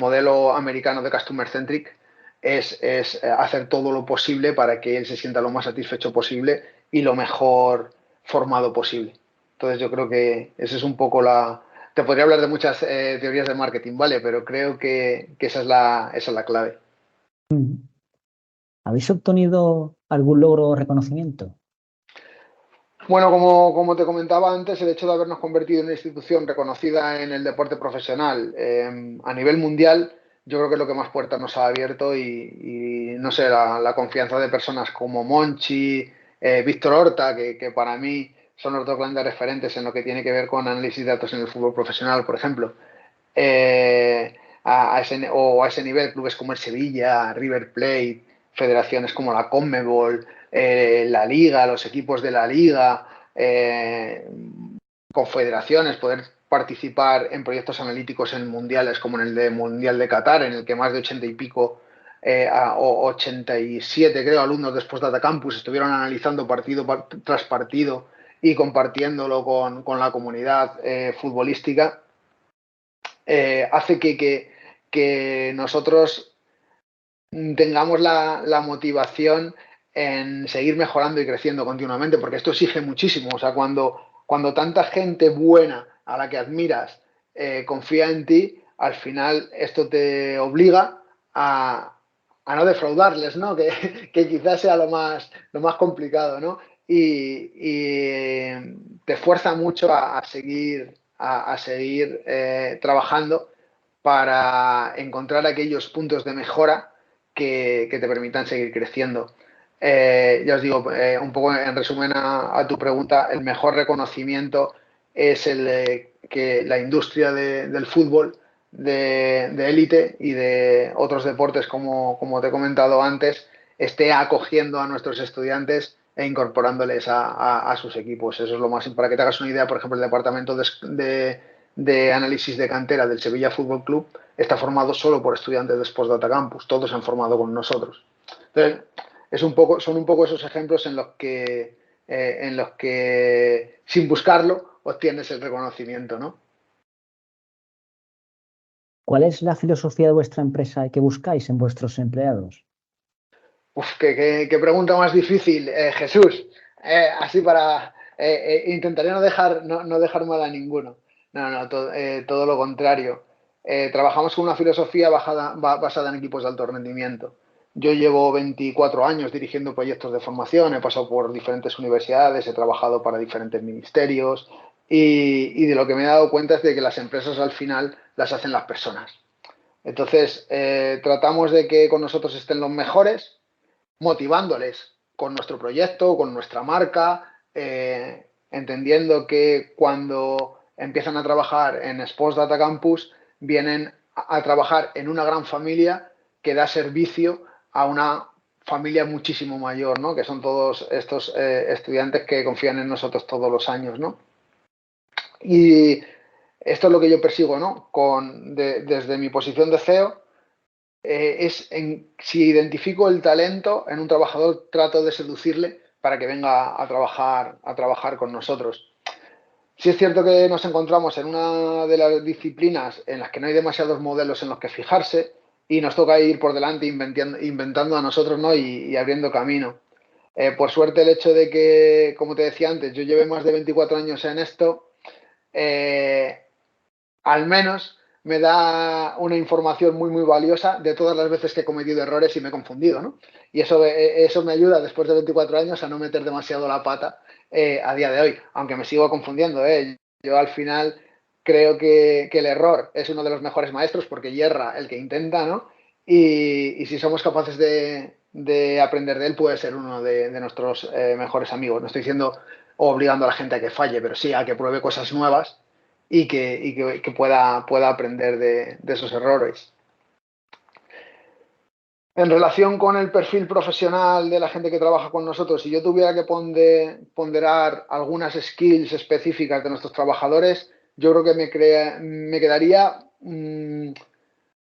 modelo americano de Customer Centric, es hacer todo lo posible para que él se sienta lo más satisfecho posible y lo mejor formado posible. Entonces yo creo que esa es un poco te podría hablar de muchas teorías de marketing, ¿vale? Pero creo que esa es la clave. ¿Habéis obtenido algún logro o reconocimiento? Bueno, como te comentaba antes, el hecho de habernos convertido en una institución reconocida en el deporte profesional a nivel mundial, yo creo que es lo que más puertas nos ha abierto y no sé, la confianza de personas como Monchi, Víctor Horta, que para mí son los dos grandes referentes en lo que tiene que ver con análisis de datos en el fútbol profesional, por ejemplo. A ese nivel, clubes como el Sevilla, River Plate, federaciones como la CONMEBOL, la Liga, los equipos de la Liga, confederaciones, poder participar en proyectos analíticos en mundiales como en el Mundial de Qatar, en el que más de 80 y pico o 87, creo, alumnos de Postdata Campus estuvieron analizando partido tras partido y compartiéndolo con la comunidad futbolística. hace que nosotros tengamos la motivación en seguir mejorando y creciendo continuamente, porque esto exige muchísimo. O sea, cuando tanta gente buena a la que admiras confía en ti, al final esto te obliga a no defraudarles, ¿no? Que quizás sea lo más complicado, ¿no? Y te fuerza mucho a seguir trabajando para encontrar aquellos puntos de mejora que te permitan seguir creciendo. Ya os digo, un poco en resumen a tu pregunta, el mejor reconocimiento es el que la industria del fútbol de élite y de otros deportes, como te he comentado antes, esté acogiendo a nuestros estudiantes e incorporándoles a sus equipos. Eso es lo más. Para que te hagas una idea, por ejemplo, el departamento de análisis de cantera del Sevilla Fútbol Club está formado solo por estudiantes de Sports Data Campus. Todos se han formado con nosotros. Entonces, son un poco esos ejemplos en los que sin buscarlo obtienes el reconocimiento, ¿no? ¿Cuál es la filosofía de vuestra empresa que buscáis en vuestros empleados? Qué pregunta más difícil, Jesús. Así para... intentaré no dejar mal a ninguno. No, todo lo contrario. Trabajamos con una filosofía basada en equipos de alto rendimiento. Yo llevo 24 años dirigiendo proyectos de formación, he pasado por diferentes universidades, he trabajado para diferentes ministerios y de lo que me he dado cuenta es de que las empresas al final las hacen las personas. Entonces, tratamos de que con nosotros estén los mejores, motivándoles con nuestro proyecto, con nuestra marca, entendiendo que cuando empiezan a trabajar en Sports Data Campus vienen a trabajar en una gran familia que da servicio a una familia muchísimo mayor, ¿no? Que son todos estos estudiantes que confían en nosotros todos los años, ¿no? Y esto es lo que yo persigo, ¿no? Desde mi posición de CEO, si identifico el talento en un trabajador, trato de seducirle para que venga a trabajar con nosotros. Sí es cierto que nos encontramos en una de las disciplinas en las que no hay demasiados modelos en los que fijarse y nos toca ir por delante inventando a nosotros, ¿no? y abriendo camino. Por suerte, el hecho de que, como te decía antes, yo llevé más de 24 años en esto, al menos me da una información muy, muy valiosa de todas las veces que he cometido errores y me he confundido, ¿no? Y eso me ayuda después de 24 años a no meter demasiado la pata a día de hoy, aunque me sigo confundiendo. Yo al final creo que el error es uno de los mejores maestros porque hierra el que intenta, ¿no? Y si somos capaces de aprender de él, puede ser uno de nuestros mejores amigos. No estoy diciendo obligando a la gente a que falle, pero sí a que pruebe cosas nuevas y que pueda aprender de esos errores. En relación con el perfil profesional de la gente que trabaja con nosotros, si yo tuviera que ponderar algunas skills específicas de nuestros trabajadores, yo creo que me quedaría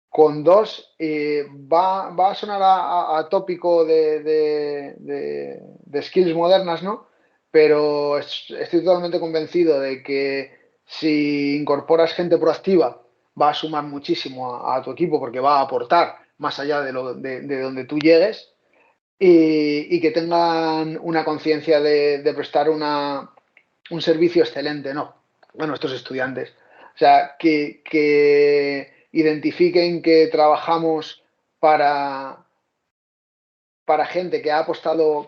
con dos. Va a sonar a tópico de skills modernas, ¿no? Pero estoy totalmente convencido de que si incorporas gente proactiva, va a sumar muchísimo a tu equipo porque va a aportar más allá de donde tú llegues y que tengan una conciencia de prestar un servicio excelente, ¿no? A nuestros estudiantes. O sea, que identifiquen que trabajamos para gente que ha apostado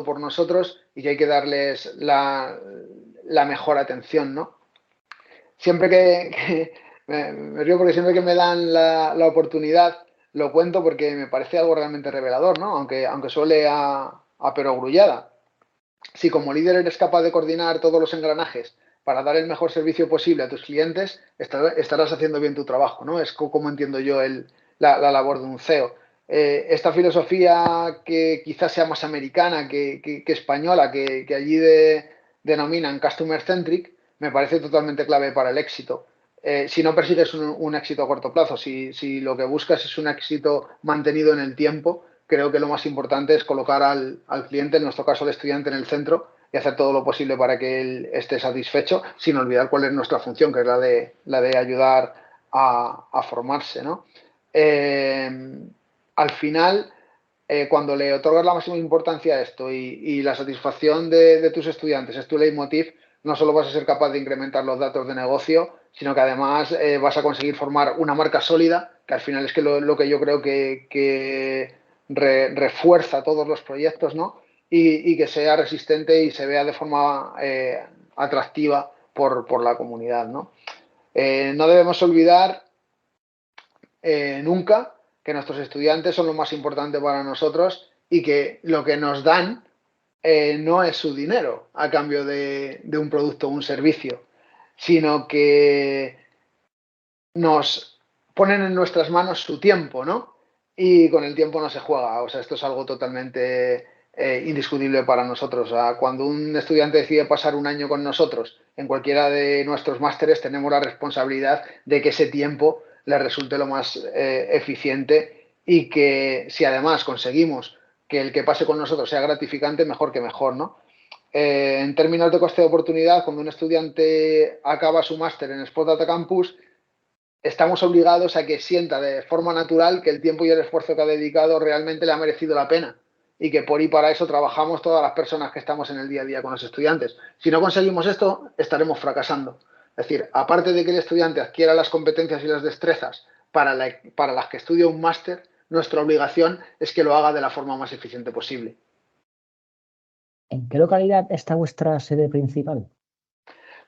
por nosotros y que hay que darles la mejor atención, ¿no? Siempre que me río porque siempre que me dan la oportunidad lo cuento porque me parece algo realmente revelador, ¿no? Aunque suele a perogrullada. Si como líder eres capaz de coordinar todos los engranajes para dar el mejor servicio posible a tus clientes, estarás haciendo bien tu trabajo, ¿no? Es como entiendo yo la labor de un CEO. Esta filosofía que quizás sea más americana que española, que allí denominan customer centric, me parece totalmente clave para el éxito. Si no persigues un éxito a corto plazo, si lo que buscas es un éxito mantenido en el tiempo, creo que lo más importante es colocar al cliente, en nuestro caso al estudiante, en el centro y hacer todo lo posible para que él esté satisfecho, sin olvidar cuál es nuestra función, que es la de ayudar a formarse, ¿no? Al final, cuando le otorgas la máxima importancia a esto y la satisfacción de tus estudiantes es tu leitmotiv, no solo vas a ser capaz de incrementar los datos de negocio, sino que además vas a conseguir formar una marca sólida, que al final es que lo que yo creo que refuerza todos los proyectos, ¿no? Y que sea resistente y se vea de forma atractiva por la comunidad, ¿no? No debemos olvidar nunca que nuestros estudiantes son lo más importante para nosotros y que lo que nos dan no es su dinero a cambio de un producto o un servicio, sino que nos ponen en nuestras manos su tiempo, ¿no? Y con el tiempo no se juega. O sea, esto es algo totalmente indiscutible para nosotros. O sea, cuando un estudiante decide pasar un año con nosotros en cualquiera de nuestros másteres, tenemos la responsabilidad de que ese tiempo le resulte lo más eficiente y que si además conseguimos que el que pase con nosotros sea gratificante, mejor que mejor, ¿no? En términos de coste de oportunidad, cuando un estudiante acaba su máster en Spot Data Campus, estamos obligados a que sienta de forma natural que el tiempo y el esfuerzo que ha dedicado realmente le ha merecido la pena y que por y para eso trabajamos todas las personas que estamos en el día a día con los estudiantes. Si no conseguimos esto, estaremos fracasando. Es decir, aparte de que el estudiante adquiera las competencias y las destrezas para las que estudia un máster, nuestra obligación es que lo haga de la forma más eficiente posible. ¿En qué localidad está vuestra sede principal?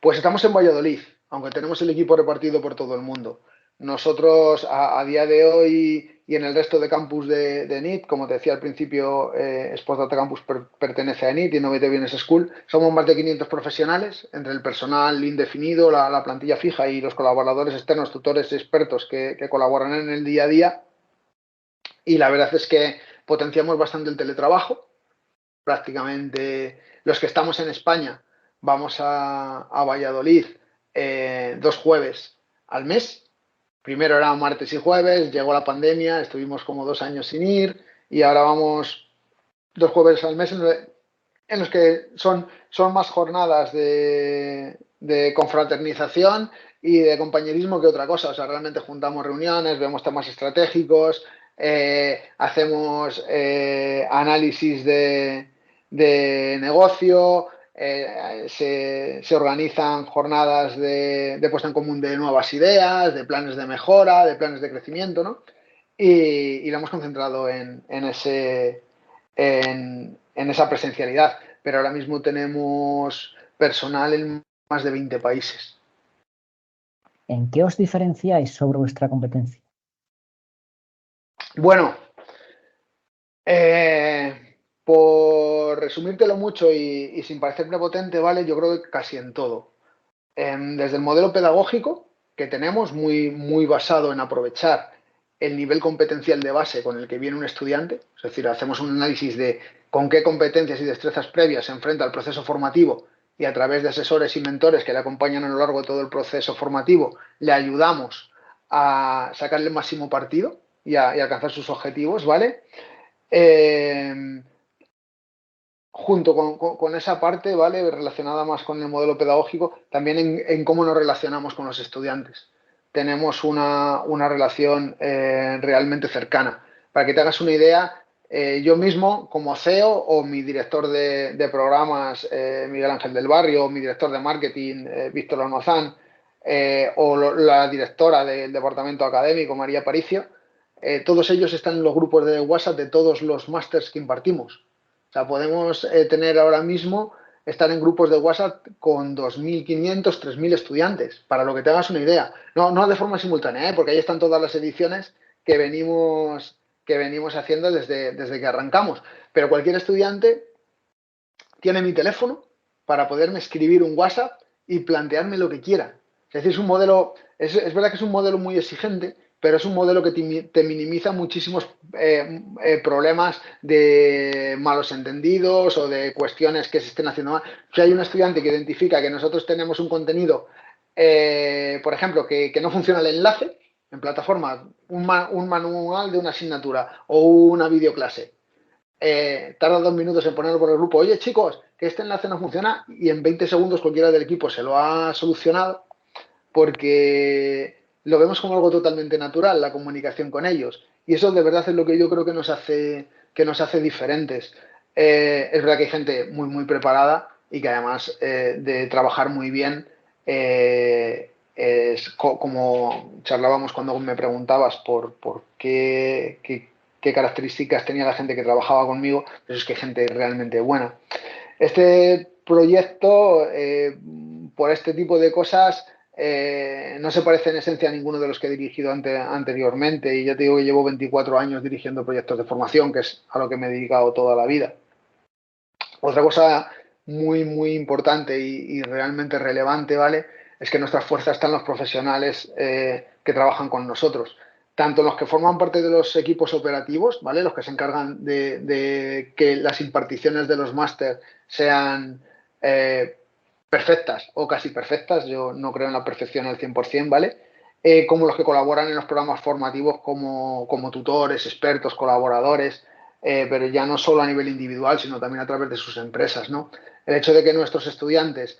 Pues estamos en Valladolid, aunque tenemos el equipo repartido por todo el mundo. Nosotros a día de hoy y en el resto de campus de NIT, como te decía al principio, Spot Data Campus pertenece a NIT, Innovative Business School. Somos más de 500 profesionales, entre el personal indefinido, la plantilla fija y los colaboradores externos, tutores y expertos que colaboran en el día a día. Y la verdad es que potenciamos bastante el teletrabajo. Prácticamente los que estamos en España vamos a Valladolid 2 jueves al mes. Primero era martes y jueves, llegó la pandemia, estuvimos como 2 años sin ir y ahora vamos 2 jueves al mes en los que son más jornadas de confraternización y de compañerismo que otra cosa. O sea, realmente juntamos reuniones, vemos temas estratégicos, hacemos análisis de negocio, se organizan jornadas de puesta en común de nuevas ideas, de planes de mejora, de planes de crecimiento, ¿no? Y lo hemos concentrado en esa presencialidad. Pero ahora mismo tenemos personal en más de 20 países. ¿En qué os diferenciáis sobre vuestra competencia? Bueno, por resumírtelo mucho y sin parecer prepotente, ¿vale? Yo creo que casi en todo. Desde el modelo pedagógico que tenemos, muy basado en aprovechar el nivel competencial de base con el que viene un estudiante, es decir, hacemos un análisis de con qué competencias y destrezas previas se enfrenta al proceso formativo y a través de asesores y mentores que le acompañan a lo largo de todo el proceso formativo, le ayudamos a sacarle el máximo partido y a alcanzar sus objetivos, ¿vale? Junto con esa parte, ¿vale? Relacionada más con el modelo pedagógico, también en cómo nos relacionamos con los estudiantes. Tenemos una relación realmente cercana. Para que te hagas una idea, yo mismo, como CEO, o mi director de programas, Miguel Ángel del Barrio, o mi director de marketing, Víctor Almazán, o la directora del departamento académico, María Paricio, todos ellos están en los grupos de WhatsApp de todos los másters que impartimos. O sea, podemos tener ahora mismo, estar en grupos de WhatsApp con 2.500, 3.000 estudiantes, para lo que te hagas una idea. No de forma simultánea, porque ahí están todas las ediciones que venimos haciendo desde que arrancamos. Pero cualquier estudiante tiene mi teléfono para poderme escribir un WhatsApp y plantearme lo que quiera. Es decir, es un modelo, es verdad que es un modelo muy exigente, pero es un modelo que te minimiza muchísimos problemas de malos entendidos o de cuestiones que se estén haciendo mal. Si hay un estudiante que identifica que nosotros tenemos un contenido, por ejemplo, que no funciona el enlace en plataforma, un manual de una asignatura o una videoclase, tarda 2 minutos en ponerlo por el grupo. Oye, chicos, que este enlace no funciona, y en 20 segundos cualquiera del equipo se lo ha solucionado, porque lo vemos como algo totalmente natural, la comunicación con ellos. Y eso de verdad es lo que yo creo que nos hace diferentes. Es verdad que hay gente muy, muy preparada y que además de trabajar muy bien, es como charlábamos cuando me preguntabas por qué características tenía la gente que trabajaba conmigo, pues es que hay gente realmente buena. Este proyecto, por este tipo de cosas, no se parece en esencia a ninguno de los que he dirigido anteriormente, y ya te digo que llevo 24 años dirigiendo proyectos de formación, que es a lo que me he dedicado toda la vida. Otra cosa muy, muy importante y realmente relevante, ¿vale?, es que nuestra fuerza está en los profesionales que trabajan con nosotros. Tanto los que forman parte de los equipos operativos, ¿vale?, los que se encargan de que las imparticiones de los máster sean perfectas o casi perfectas, yo no creo en la perfección al 100%, ¿vale?, como los que colaboran en los programas formativos como tutores, expertos, colaboradores, pero ya no solo a nivel individual, sino también a través de sus empresas, ¿no? El hecho de que nuestros estudiantes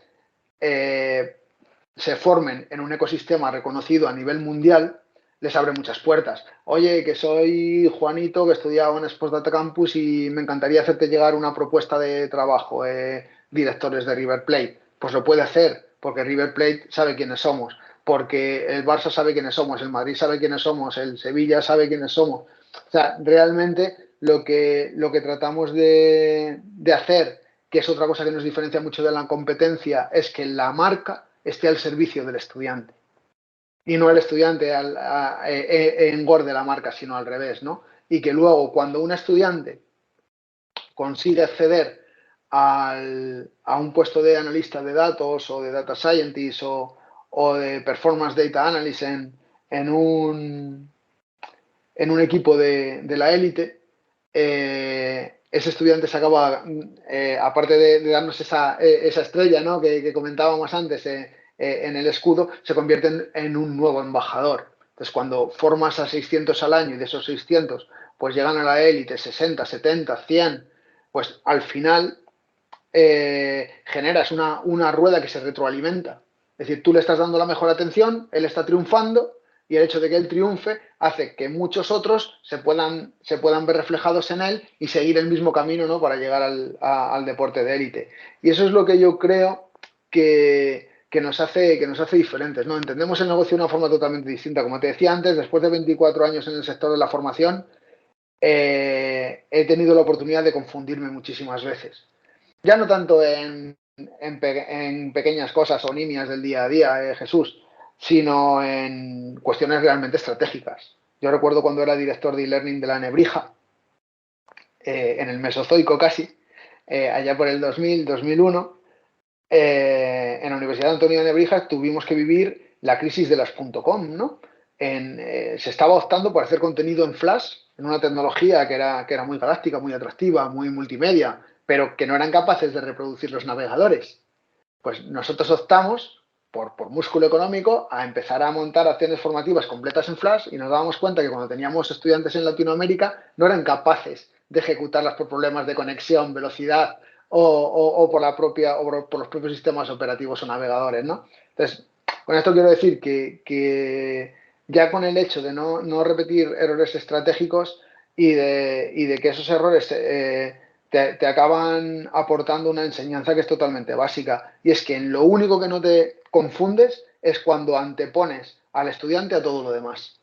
se formen en un ecosistema reconocido a nivel mundial les abre muchas puertas. Oye, que soy Juanito, que he estudiado en Sports Data Campus y me encantaría hacerte llegar una propuesta de trabajo, directores de River Plate. Pues lo puede hacer, porque River Plate sabe quiénes somos, porque el Barça sabe quiénes somos, el Madrid sabe quiénes somos, el Sevilla sabe quiénes somos. O sea, realmente lo que tratamos de hacer, que es otra cosa que nos diferencia mucho de la competencia, es que la marca esté al servicio del estudiante y no el estudiante engorde la marca, sino al revés, ¿no? Y que luego, cuando un estudiante consigue acceder a un puesto de analista de datos o de data scientist o de performance data analyst en un equipo de la élite, ese estudiante se acaba, aparte de darnos esa estrella, ¿no?, que comentábamos antes en el escudo, se convierte en un nuevo embajador. Entonces, cuando formas a 600 al año y de esos 600 pues llegan a la élite 60, 70, 100, pues al final generas una rueda que se retroalimenta. Es decir, tú le estás dando la mejor atención, él está triunfando, y el hecho de que él triunfe hace que muchos otros se puedan ver reflejados en él y seguir el mismo camino, ¿no?, para llegar al deporte de élite. Y eso es lo que yo creo que nos hace diferentes, ¿no? Entendemos el negocio de una forma totalmente distinta. Como te decía antes, después de 24 años en el sector de la formación, he tenido la oportunidad de confundirme muchísimas veces. Ya no tanto en pequeñas cosas o nimias del día a día, Jesús, sino en cuestiones realmente estratégicas. Yo recuerdo cuando era director de e-learning de la Nebrija, en el Mesozoico casi, allá por el 2000, 2001, en la Universidad de Antonio de Nebrija tuvimos que vivir la crisis de las .com, ¿no? Se estaba optando por hacer contenido en Flash, en una tecnología que era muy galáctica, muy atractiva, muy multimedia, pero que no eran capaces de reproducir los navegadores. Pues nosotros optamos por músculo económico a empezar a montar acciones formativas completas en Flash, y nos dábamos cuenta que cuando teníamos estudiantes en Latinoamérica no eran capaces de ejecutarlas por problemas de conexión, velocidad o por los propios sistemas operativos o navegadores, ¿no? Entonces, con esto quiero decir que ya con el hecho de no repetir errores estratégicos y de que esos errores te acaban aportando una enseñanza que es totalmente básica, y es que en lo único que no te confundes es cuando antepones al estudiante a todo lo demás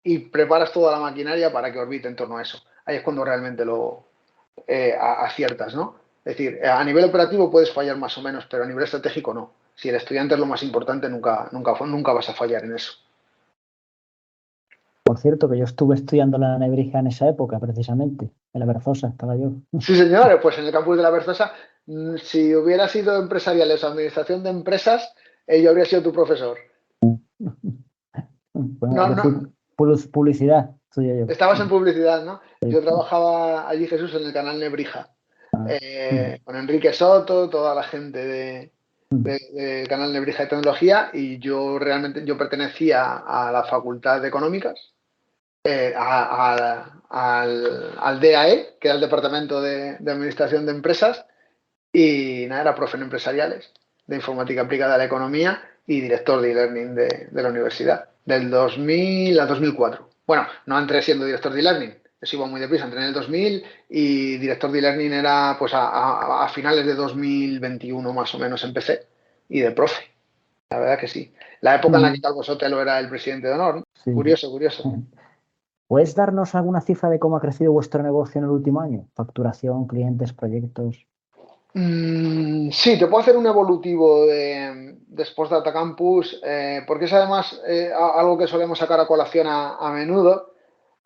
y preparas toda la maquinaria para que orbite en torno a eso. Ahí es cuando realmente lo aciertas, ¿no? Es decir, a nivel operativo puedes fallar más o menos, pero a nivel estratégico no. Si el estudiante es lo más importante, nunca vas a fallar en eso. Por cierto, que yo estuve estudiando la Nebrija en esa época, precisamente. En la Berzosa estaba yo. Sí, señores, pues en el campus de la Berzosa, si hubiera sido empresariales o administración de empresas, yo habría sido tu profesor. Bueno, publicidad, soy yo. Estabas en publicidad, ¿no? Sí. Yo trabajaba allí, Jesús, en el canal Nebrija, con Enrique Soto, toda la gente del canal Nebrija de Tecnología, y yo pertenecía a la Facultad de Económicas, al DAE, que era el Departamento de Administración de Empresas, y nada, era profe en empresariales, de informática aplicada a la economía, y director de e-learning de la universidad, del 2000 a 2004. Bueno, no entré siendo director de e-learning, eso iba muy deprisa, entré en el 2000 y director de e-learning era pues a finales de 2021 más o menos empecé, y de profe, la verdad que sí. La época en la que Calvo Sotelo era el presidente de honor, ¿no? Sí. Curioso. ¿Puedes darnos alguna cifra de cómo ha crecido vuestro negocio en el último año? Facturación, clientes, proyectos. Sí, te puedo hacer un evolutivo de Sports Data Campus, porque es además algo que solemos sacar a colación a menudo,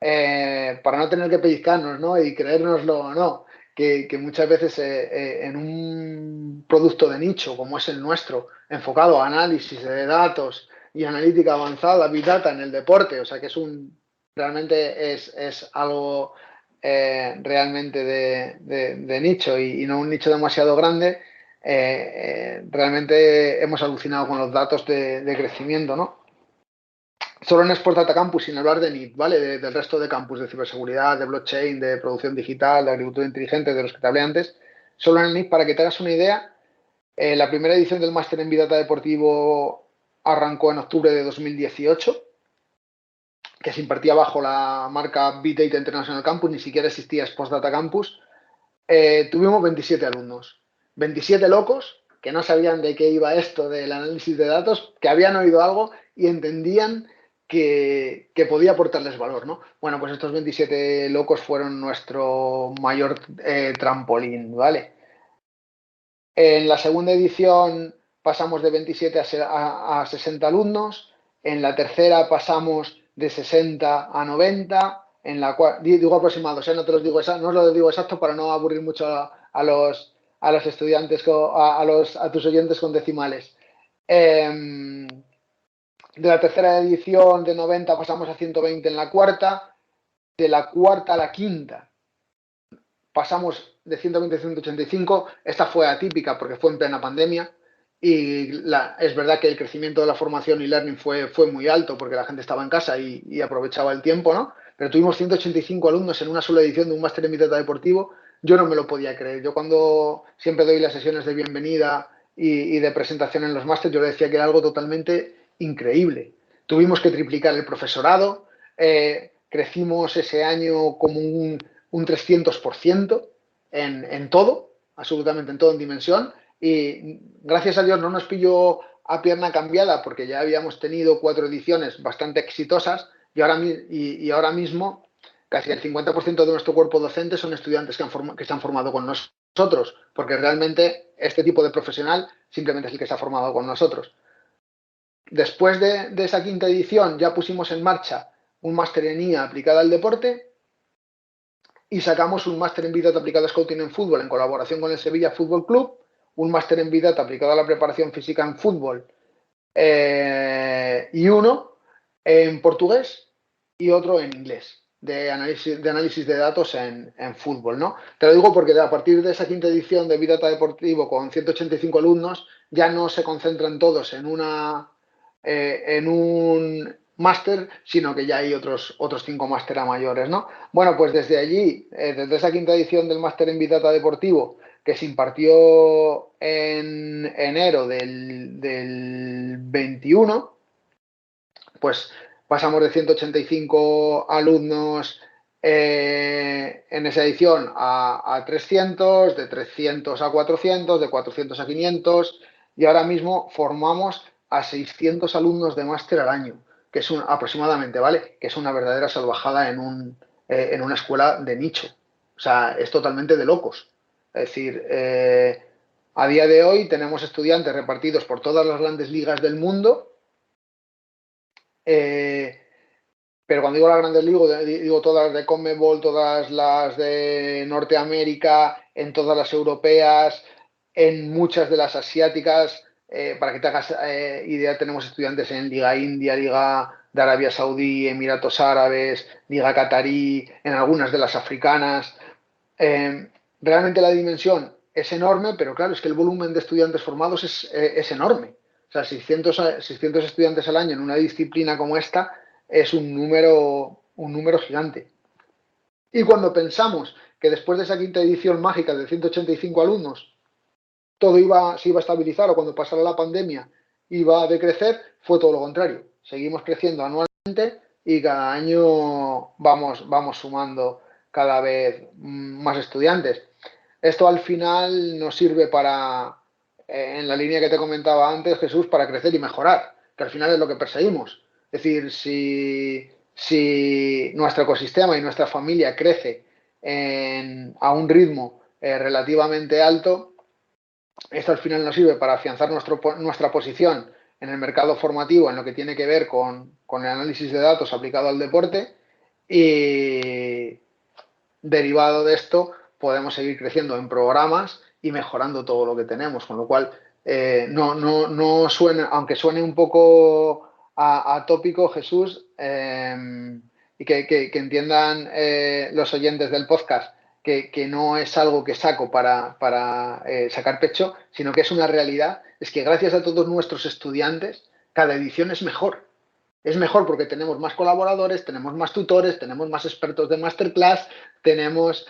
para no tener que pellizcarnos, ¿no? Y creérnoslo o no, que muchas veces en un producto de nicho como es el nuestro, enfocado a análisis de datos y analítica avanzada, Big Data en el deporte, o sea que realmente es algo realmente de nicho y no un nicho demasiado grande. Realmente hemos alucinado con los datos de crecimiento, ¿no? Solo en Sports Data Campus, sin hablar de NIT, ¿vale? Del resto de campus de ciberseguridad, de blockchain, de producción digital, de agricultura inteligente, de los que te hablé antes. Solo en el NIT, para que te hagas una idea, la primera edición del máster en Big Data Deportivo arrancó en octubre de 2018, que se impartía bajo la marca Big Data International Campus, ni siquiera existía Sports Data Campus. Tuvimos 27 alumnos, 27 locos que no sabían de qué iba esto del análisis de datos, que habían oído algo y entendían que podía aportarles valor, ¿no? Bueno, pues estos 27 locos fueron nuestro mayor trampolín, ¿vale? En la segunda edición pasamos de 27 a 60 alumnos, en la tercera pasamos de 60 a 90, en la cual, digo aproximados, no te los digo no os lo digo exacto para no aburrir mucho a los estudiantes, a tus oyentes con decimales. De la tercera edición de 90 pasamos a 120 en la cuarta, de la cuarta a la quinta pasamos de 120 a 185, esta fue atípica porque fue en plena pandemia y es verdad que el crecimiento de la formación y learning fue muy alto porque la gente estaba en casa y aprovechaba el tiempo, ¿no? Pero tuvimos 185 alumnos en una sola edición de un máster en Big Data Deportivo, yo no me lo podía creer. Yo cuando siempre doy las sesiones de bienvenida y de presentación en los másteres, yo le decía que era algo totalmente increíble. Tuvimos que triplicar el profesorado, crecimos ese año como un 300% en todo, absolutamente en todo, en dimensión, y gracias a Dios no nos pilló a pierna cambiada porque ya habíamos tenido 4 ediciones bastante exitosas y ahora mismo casi el 50% de nuestro cuerpo docente son estudiantes que se han formado con nosotros, porque realmente este tipo de profesional simplemente es el que se ha formado con nosotros. Después de esa quinta edición ya pusimos en marcha un máster en IA aplicada al deporte y sacamos un máster en Big Data aplicado a Scouting en fútbol en colaboración con el Sevilla Fútbol Club, un máster en Big Data aplicado a la preparación física en fútbol y uno en portugués y otro en inglés, de análisis de datos en fútbol, ¿no? Te lo digo porque a partir de esa quinta edición de Big Data Deportivo con 185 alumnos ya no se concentran todos en un máster, sino que ya hay otros 5 máster a mayores, ¿no? Bueno, pues desde allí, desde esa quinta edición del máster en Big Data Deportivo, que se impartió en enero del 21, pues pasamos de 185 alumnos en esa edición a 300, de 300 a 400, de 400 a 500, y ahora mismo formamos a 600 alumnos de máster al año, que es aproximadamente, ¿vale? Que es una verdadera salvajada en una escuela de nicho. O sea, es totalmente de locos. Es decir, a día de hoy tenemos estudiantes repartidos por todas las grandes ligas del mundo, pero cuando digo las grandes ligas, digo todas las de CONMEBOL, todas las de Norteamérica, en todas las europeas, en muchas de las asiáticas. Para que te hagas idea, tenemos estudiantes en Liga India, Liga de Arabia Saudí, Emiratos Árabes, Liga Catarí, en algunas de las africanas. Realmente la dimensión es enorme, pero claro, es que el volumen de estudiantes formados es enorme. O sea, 600 estudiantes al año en una disciplina como esta es un número gigante. Y cuando pensamos que después de esa quinta edición mágica de 185 alumnos, todo se iba a estabilizar, o cuando pasara la pandemia iba a decrecer, fue todo lo contrario. Seguimos creciendo anualmente y cada año vamos sumando cada vez más estudiantes. Esto al final nos sirve para, en la línea que te comentaba antes, Jesús, para crecer y mejorar, que al final es lo que perseguimos. Es decir, si nuestro ecosistema y nuestra familia crece a un ritmo relativamente alto, esto al final nos sirve para afianzar nuestra posición en el mercado formativo en lo que tiene que ver con el análisis de datos aplicado al deporte, y derivado de esto podemos seguir creciendo en programas y mejorando todo lo que tenemos, con lo cual no suena, aunque suene un poco atópico, Jesús, y que entiendan los oyentes del podcast que no es algo que saco para sacar pecho, sino que es una realidad. Es que gracias a todos nuestros estudiantes, cada edición es mejor. Es mejor porque tenemos más colaboradores, tenemos más tutores, tenemos más expertos de masterclass, tenemos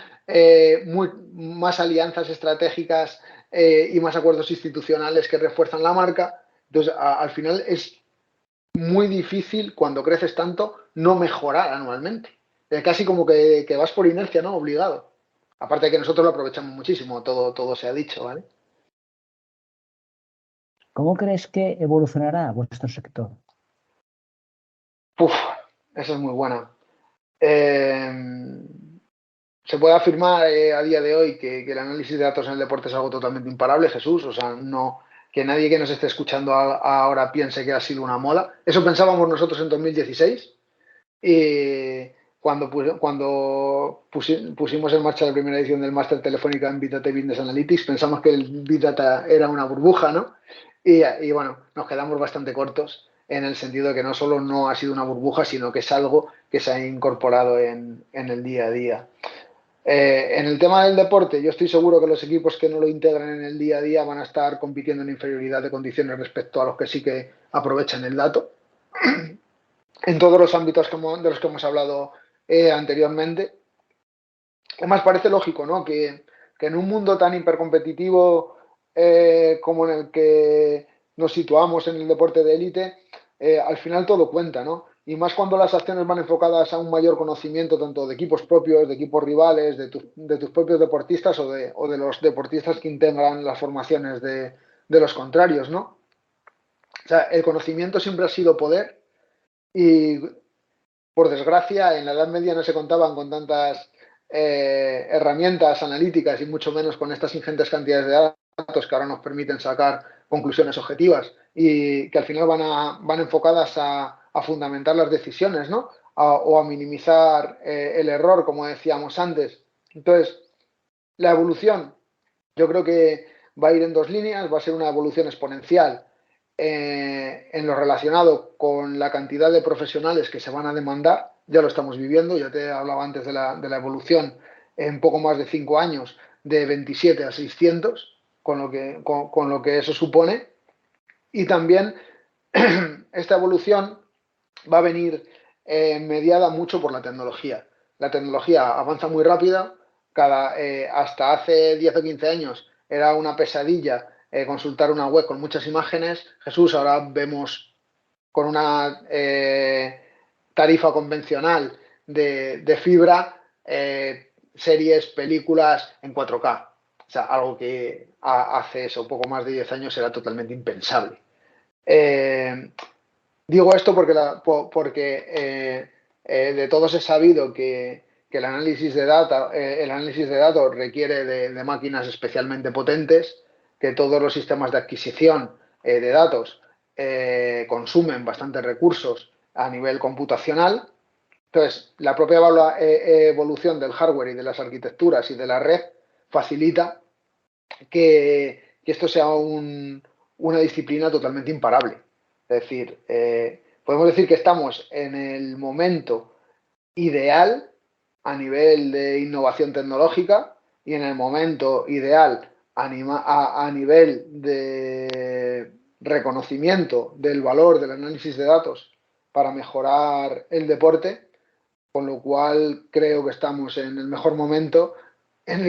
más alianzas estratégicas y más acuerdos institucionales que refuerzan la marca. Entonces, al final es muy difícil, cuando creces tanto, no mejorar anualmente. Casi como que vas por inercia, ¿no? Obligado. Aparte de que nosotros lo aprovechamos muchísimo, todo se ha dicho, ¿vale? ¿Cómo crees que evolucionará vuestro sector? Esa es muy buena. Se puede afirmar a día de hoy que el análisis de datos en el deporte es algo totalmente imparable, Jesús. O sea, no que nadie que nos esté escuchando ahora piense que ha sido una moda. Eso pensábamos nosotros en 2016. Y cuando pusimos en marcha la primera edición del Máster Telefónica en Big Data y Business Analytics, pensamos que el Big Data era una burbuja, ¿no? Y bueno, nos quedamos bastante cortos, en el sentido de que no solo no ha sido una burbuja, sino que es algo que se ha incorporado en el día a día. En el tema del deporte, yo estoy seguro que los equipos que no lo integran en el día a día van a estar compitiendo en inferioridad de condiciones respecto a los que sí que aprovechan el dato, en todos los ámbitos de los que hemos hablado anteriormente. Además, parece lógico, ¿no? Que en un mundo tan hipercompetitivo como en el que nos situamos en el deporte de élite, al final todo cuenta, ¿no? Y más cuando las acciones van enfocadas a un mayor conocimiento tanto de equipos propios, de equipos rivales, de tus propios deportistas o de los deportistas que integran las formaciones de los contrarios, ¿no? O sea, el conocimiento siempre ha sido poder y, por desgracia, en la Edad Media no se contaban con tantas herramientas analíticas y mucho menos con estas ingentes cantidades de datos que ahora nos permiten sacar conclusiones objetivas y que al final van enfocadas a fundamentar las decisiones, ¿no? O a minimizar el error, como decíamos antes. Entonces, la evolución yo creo que va a ir en dos líneas. Va a ser una evolución exponencial en lo relacionado con la cantidad de profesionales que se van a demandar. Ya lo estamos viviendo, ya te hablaba antes de la evolución en poco más de 5 años, de 27 a 600, con lo que eso supone. Y también esta evolución va a venir mediada mucho por la tecnología. La tecnología avanza muy rápida. Hasta hace 10 o 15 años era una pesadilla consultar una web con muchas imágenes. Jesús, ahora vemos con una tarifa convencional de fibra series, películas en 4K. O sea, algo que hace eso, poco más de 10 años era totalmente impensable. Digo esto porque de todos es sabido que el análisis de datos requiere de máquinas especialmente potentes, que todos los sistemas de adquisición de datos consumen bastantes recursos a nivel computacional. Entonces, la propia evolución del hardware y de las arquitecturas y de la red facilita que esto sea una disciplina totalmente imparable. Es decir, podemos decir que estamos en el momento ideal a nivel de innovación tecnológica y en el momento ideal a nivel de reconocimiento del valor del análisis de datos para mejorar el deporte, con lo cual creo que estamos en el mejor momento en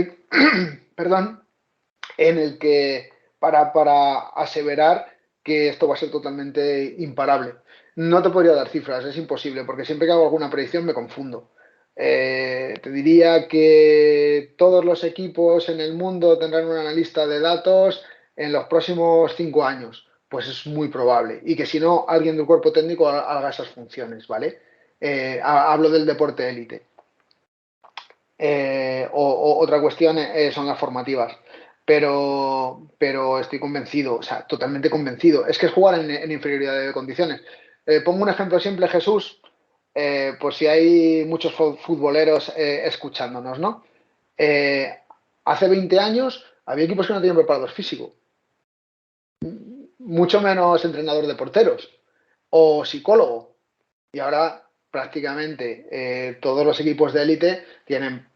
el que para aseverar que esto va a ser totalmente imparable. No te podría dar cifras, es imposible, porque siempre que hago alguna predicción me confundo. Te diría que todos los equipos en el mundo tendrán un analista de datos en los próximos 5 años. Pues es muy probable. Y que si no, alguien del cuerpo técnico haga esas funciones, ¿vale? Hablo del deporte élite. Otra cuestión son las formativas. Pero estoy convencido, o sea, totalmente convencido. Es que es jugar en inferioridad de condiciones. Pongo un ejemplo simple, Jesús, por si hay muchos futboleros escuchándonos, ¿no? Hace 20 años había equipos que no tenían preparador físico, mucho menos entrenador de porteros o psicólogo. Y ahora prácticamente todos los equipos de élite tienen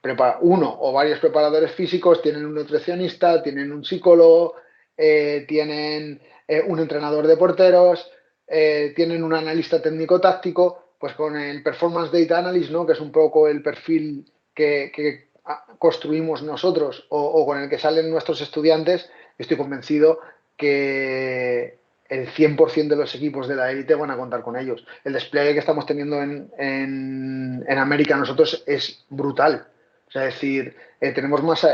uno o varios preparadores físicos, tienen un nutricionista, tienen un psicólogo, tienen un entrenador de porteros, tienen un analista técnico-táctico, pues con el Performance Data Analyst, ¿no? Que es un poco el perfil que construimos nosotros o con el que salen nuestros estudiantes. Estoy convencido que el 100% de los equipos de la élite van a contar con ellos. El despliegue que estamos teniendo en América nosotros es brutal. O sea, es decir, tenemos más,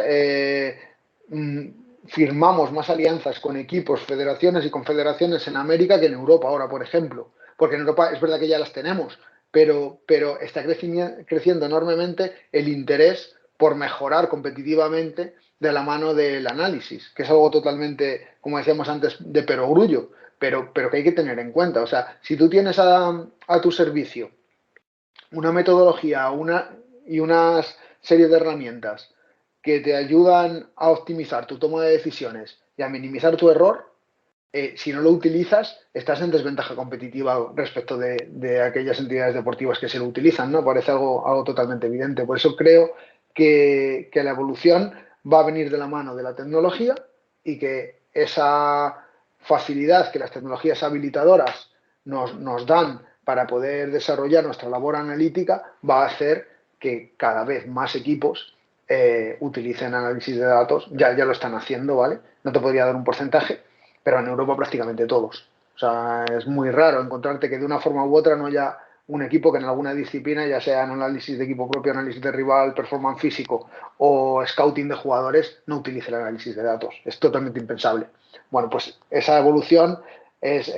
firmamos más alianzas con equipos, federaciones y confederaciones en América que en Europa ahora, por ejemplo. Porque en Europa es verdad que ya las tenemos, pero está creciendo enormemente el interés por mejorar competitivamente de la mano del análisis, que es algo totalmente, como decíamos antes, de perogrullo, pero que hay que tener en cuenta. O sea, si tú tienes a tu servicio una metodología y una serie de herramientas que te ayudan a optimizar tu toma de decisiones y a minimizar tu error, si no lo utilizas, estás en desventaja competitiva respecto de aquellas entidades deportivas que se lo utilizan, ¿no? Parece algo totalmente evidente. Por eso creo que la evolución va a venir de la mano de la tecnología y que esa facilidad que las tecnologías habilitadoras nos dan para poder desarrollar nuestra labor analítica va a hacer que cada vez más equipos utilicen análisis de datos. Ya lo están haciendo, ¿vale? No te podría dar un porcentaje, pero en Europa prácticamente todos. O sea, es muy raro encontrarte que de una forma u otra no haya un equipo que en alguna disciplina, ya sea en análisis de equipo propio, análisis de rival, performance físico o scouting de jugadores, no utilice el análisis de datos. Es totalmente impensable. Bueno, pues esa evolución es,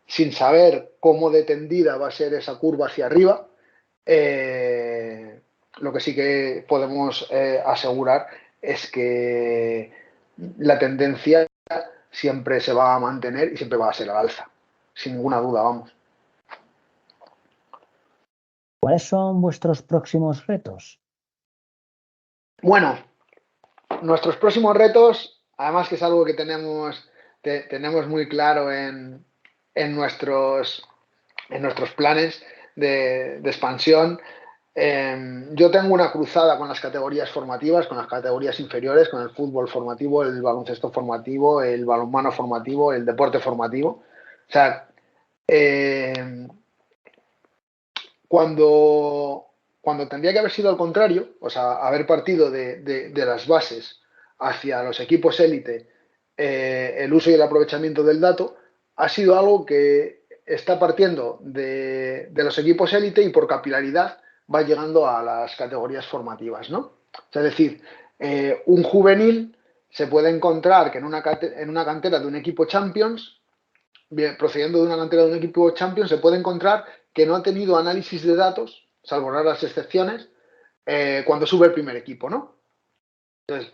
sin saber cómo de tendida va a ser esa curva hacia arriba, lo que sí que podemos asegurar es que la tendencia siempre se va a mantener y siempre va a ser al alza, sin ninguna duda, vamos. ¿Cuáles son vuestros próximos retos? Bueno, nuestros próximos retos, además que es algo que tenemos muy claro en nuestros planes de expansión. Yo tengo una cruzada con las categorías formativas, con las categorías inferiores, con el fútbol formativo, el baloncesto formativo, el balonmano formativo, el deporte formativo. O sea, cuando tendría que haber sido al contrario, o sea, haber partido de las bases hacia los equipos élite, el uso y el aprovechamiento del dato, ha sido algo que está partiendo de los equipos élite y por capilaridad va llegando a las categorías formativas, ¿no? O sea, es decir, un juvenil se puede encontrar que en una cantera de un equipo Champions, procediendo de una cantera de un equipo Champions, se puede encontrar que no ha tenido análisis de datos, salvo raras excepciones, cuando sube el primer equipo, ¿no? Entonces,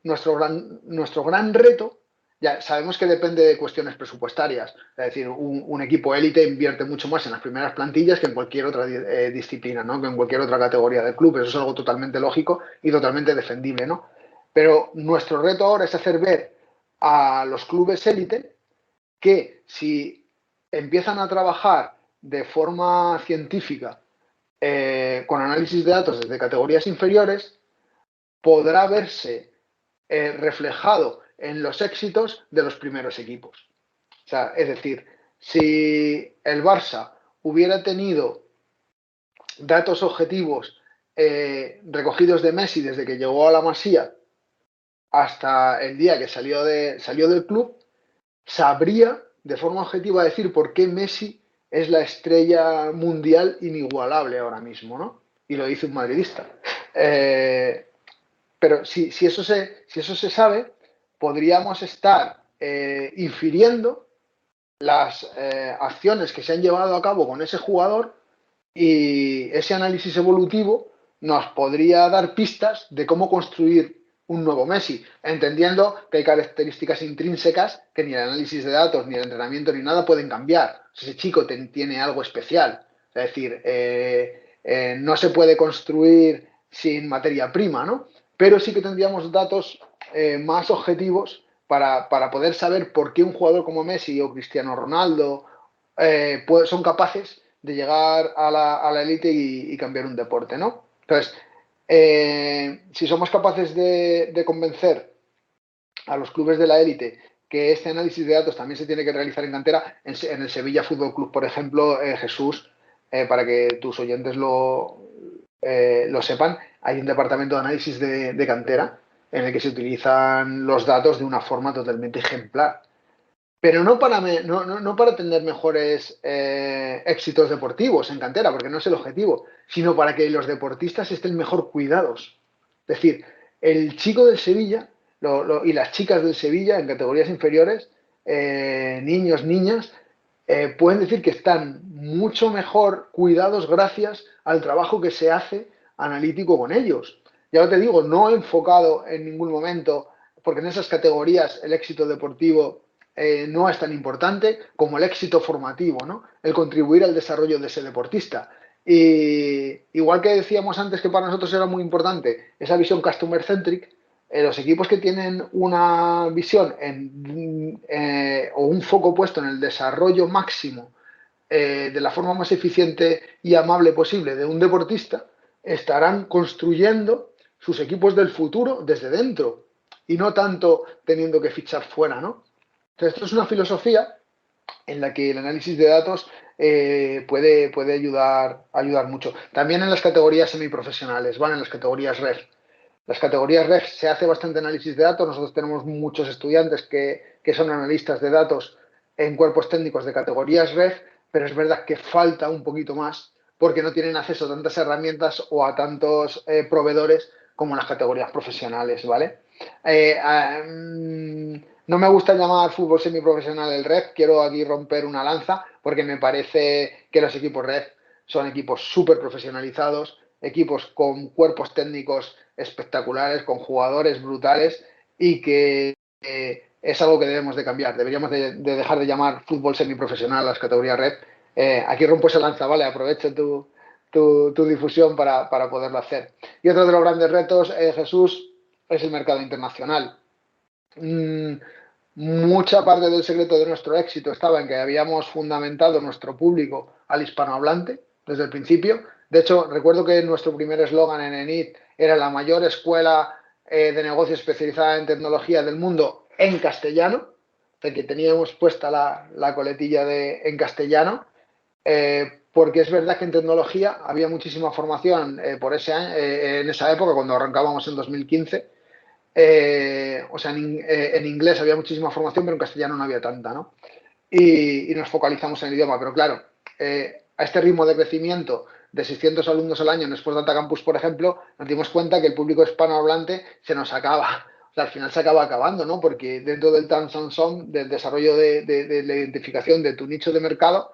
nuestro gran reto, ya sabemos que depende de cuestiones presupuestarias, es decir, un equipo élite invierte mucho más en las primeras plantillas que en cualquier otra disciplina, ¿no? Que en cualquier otra categoría del club. Eso es algo totalmente lógico y totalmente defendible, ¿no? Pero nuestro reto ahora es hacer ver a los clubes élite que si empiezan a trabajar de forma científica con análisis de datos desde categorías inferiores, podrá verse reflejado en los éxitos de los primeros equipos. O sea, es decir, si el Barça hubiera tenido datos objetivos recogidos de Messi desde que llegó a la Masía hasta el día que salió del club, sabría de forma objetiva decir por qué Messi es la estrella mundial inigualable ahora mismo, ¿no? Y lo dice un madridista. Pero si eso se sabe, podríamos estar infiriendo las acciones que se han llevado a cabo con ese jugador, y ese análisis evolutivo nos podría dar pistas de cómo construir un nuevo Messi, entendiendo que hay características intrínsecas que ni el análisis de datos, ni el entrenamiento, ni nada pueden cambiar. Ese chico tiene algo especial. Es decir, no se puede construir sin materia prima, ¿no? Pero sí que tendríamos datos más objetivos para poder saber por qué un jugador como Messi o Cristiano Ronaldo son capaces de llegar a la élite y cambiar un deporte, ¿no? Entonces, si somos capaces de convencer a los clubes de la élite que este análisis de datos también se tiene que realizar en cantera, en el Sevilla Fútbol Club, por ejemplo, Jesús, para que tus oyentes lo sepan, hay un departamento de análisis de cantera en el que se utilizan los datos de una forma totalmente ejemplar. Pero no para tener mejores éxitos deportivos en cantera, porque no es el objetivo, sino para que los deportistas estén mejor cuidados. Es decir, el chico del Sevilla y las chicas del Sevilla en categorías inferiores, niños, niñas, pueden decir que están mucho mejor cuidados gracias al trabajo que se hace analítico con ellos. Ya te digo, no enfocado en ningún momento, porque en esas categorías el éxito deportivo no es tan importante como el éxito formativo, ¿no? El contribuir al desarrollo de ese deportista. Y igual que decíamos antes que para nosotros era muy importante esa visión customer centric, los equipos que tienen una visión o un foco puesto en el desarrollo máximo de la forma más eficiente y amable posible de un deportista, estarán construyendo sus equipos del futuro desde dentro y no tanto teniendo que fichar fuera, ¿no? Entonces, esto es una filosofía en la que el análisis de datos puede ayudar mucho. También en las categorías semiprofesionales, ¿vale? En las categorías REF. Las categorías REF se hace bastante análisis de datos. Nosotros tenemos muchos estudiantes que son analistas de datos en cuerpos técnicos de categorías REF, pero es verdad que falta un poquito más porque no tienen acceso a tantas herramientas o a tantos proveedores como las categorías profesionales, ¿vale? No me gusta llamar fútbol semiprofesional el REF, quiero aquí romper una lanza porque me parece que los equipos REF son equipos súper profesionalizados, equipos con cuerpos técnicos espectaculares, con jugadores brutales y que es algo que debemos de cambiar. Deberíamos de dejar de llamar fútbol semiprofesional a las categorías REF. Aquí rompo esa lanza, ¿vale? Aprovecho tu difusión para poderlo hacer. Y otro de los grandes retos, Jesús, es el mercado internacional. Mucha parte del secreto de nuestro éxito estaba en que habíamos fundamentado nuestro público al hispanohablante desde el principio. De hecho, recuerdo que nuestro primer eslogan en ENIT era la mayor escuela de negocio especializada en tecnología del mundo en castellano, de que teníamos puesta la coletilla en castellano, porque es verdad que en tecnología había muchísima formación por ese año, en esa época, cuando arrancábamos en 2015. O sea, en inglés había muchísima formación, pero en castellano no había tanta, ¿no? Y nos focalizamos en el idioma. Pero claro, a este ritmo de crecimiento de 600 alumnos al año en Sports Data Campus, por ejemplo, nos dimos cuenta que el público hispanohablante se nos acaba. O sea, al final se acaba acabando, ¿no? Porque dentro del Tansanson, del desarrollo de la identificación de tu nicho de mercado,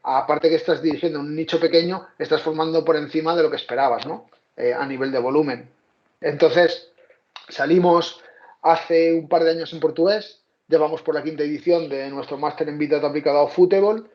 aparte que estás dirigiendo un nicho pequeño, estás formando por encima de lo que esperabas, ¿no? A nivel de volumen. Entonces, salimos hace un par de años en portugués, llevamos por la 5ª edición de nuestro máster en Big Data aplicado a fútbol,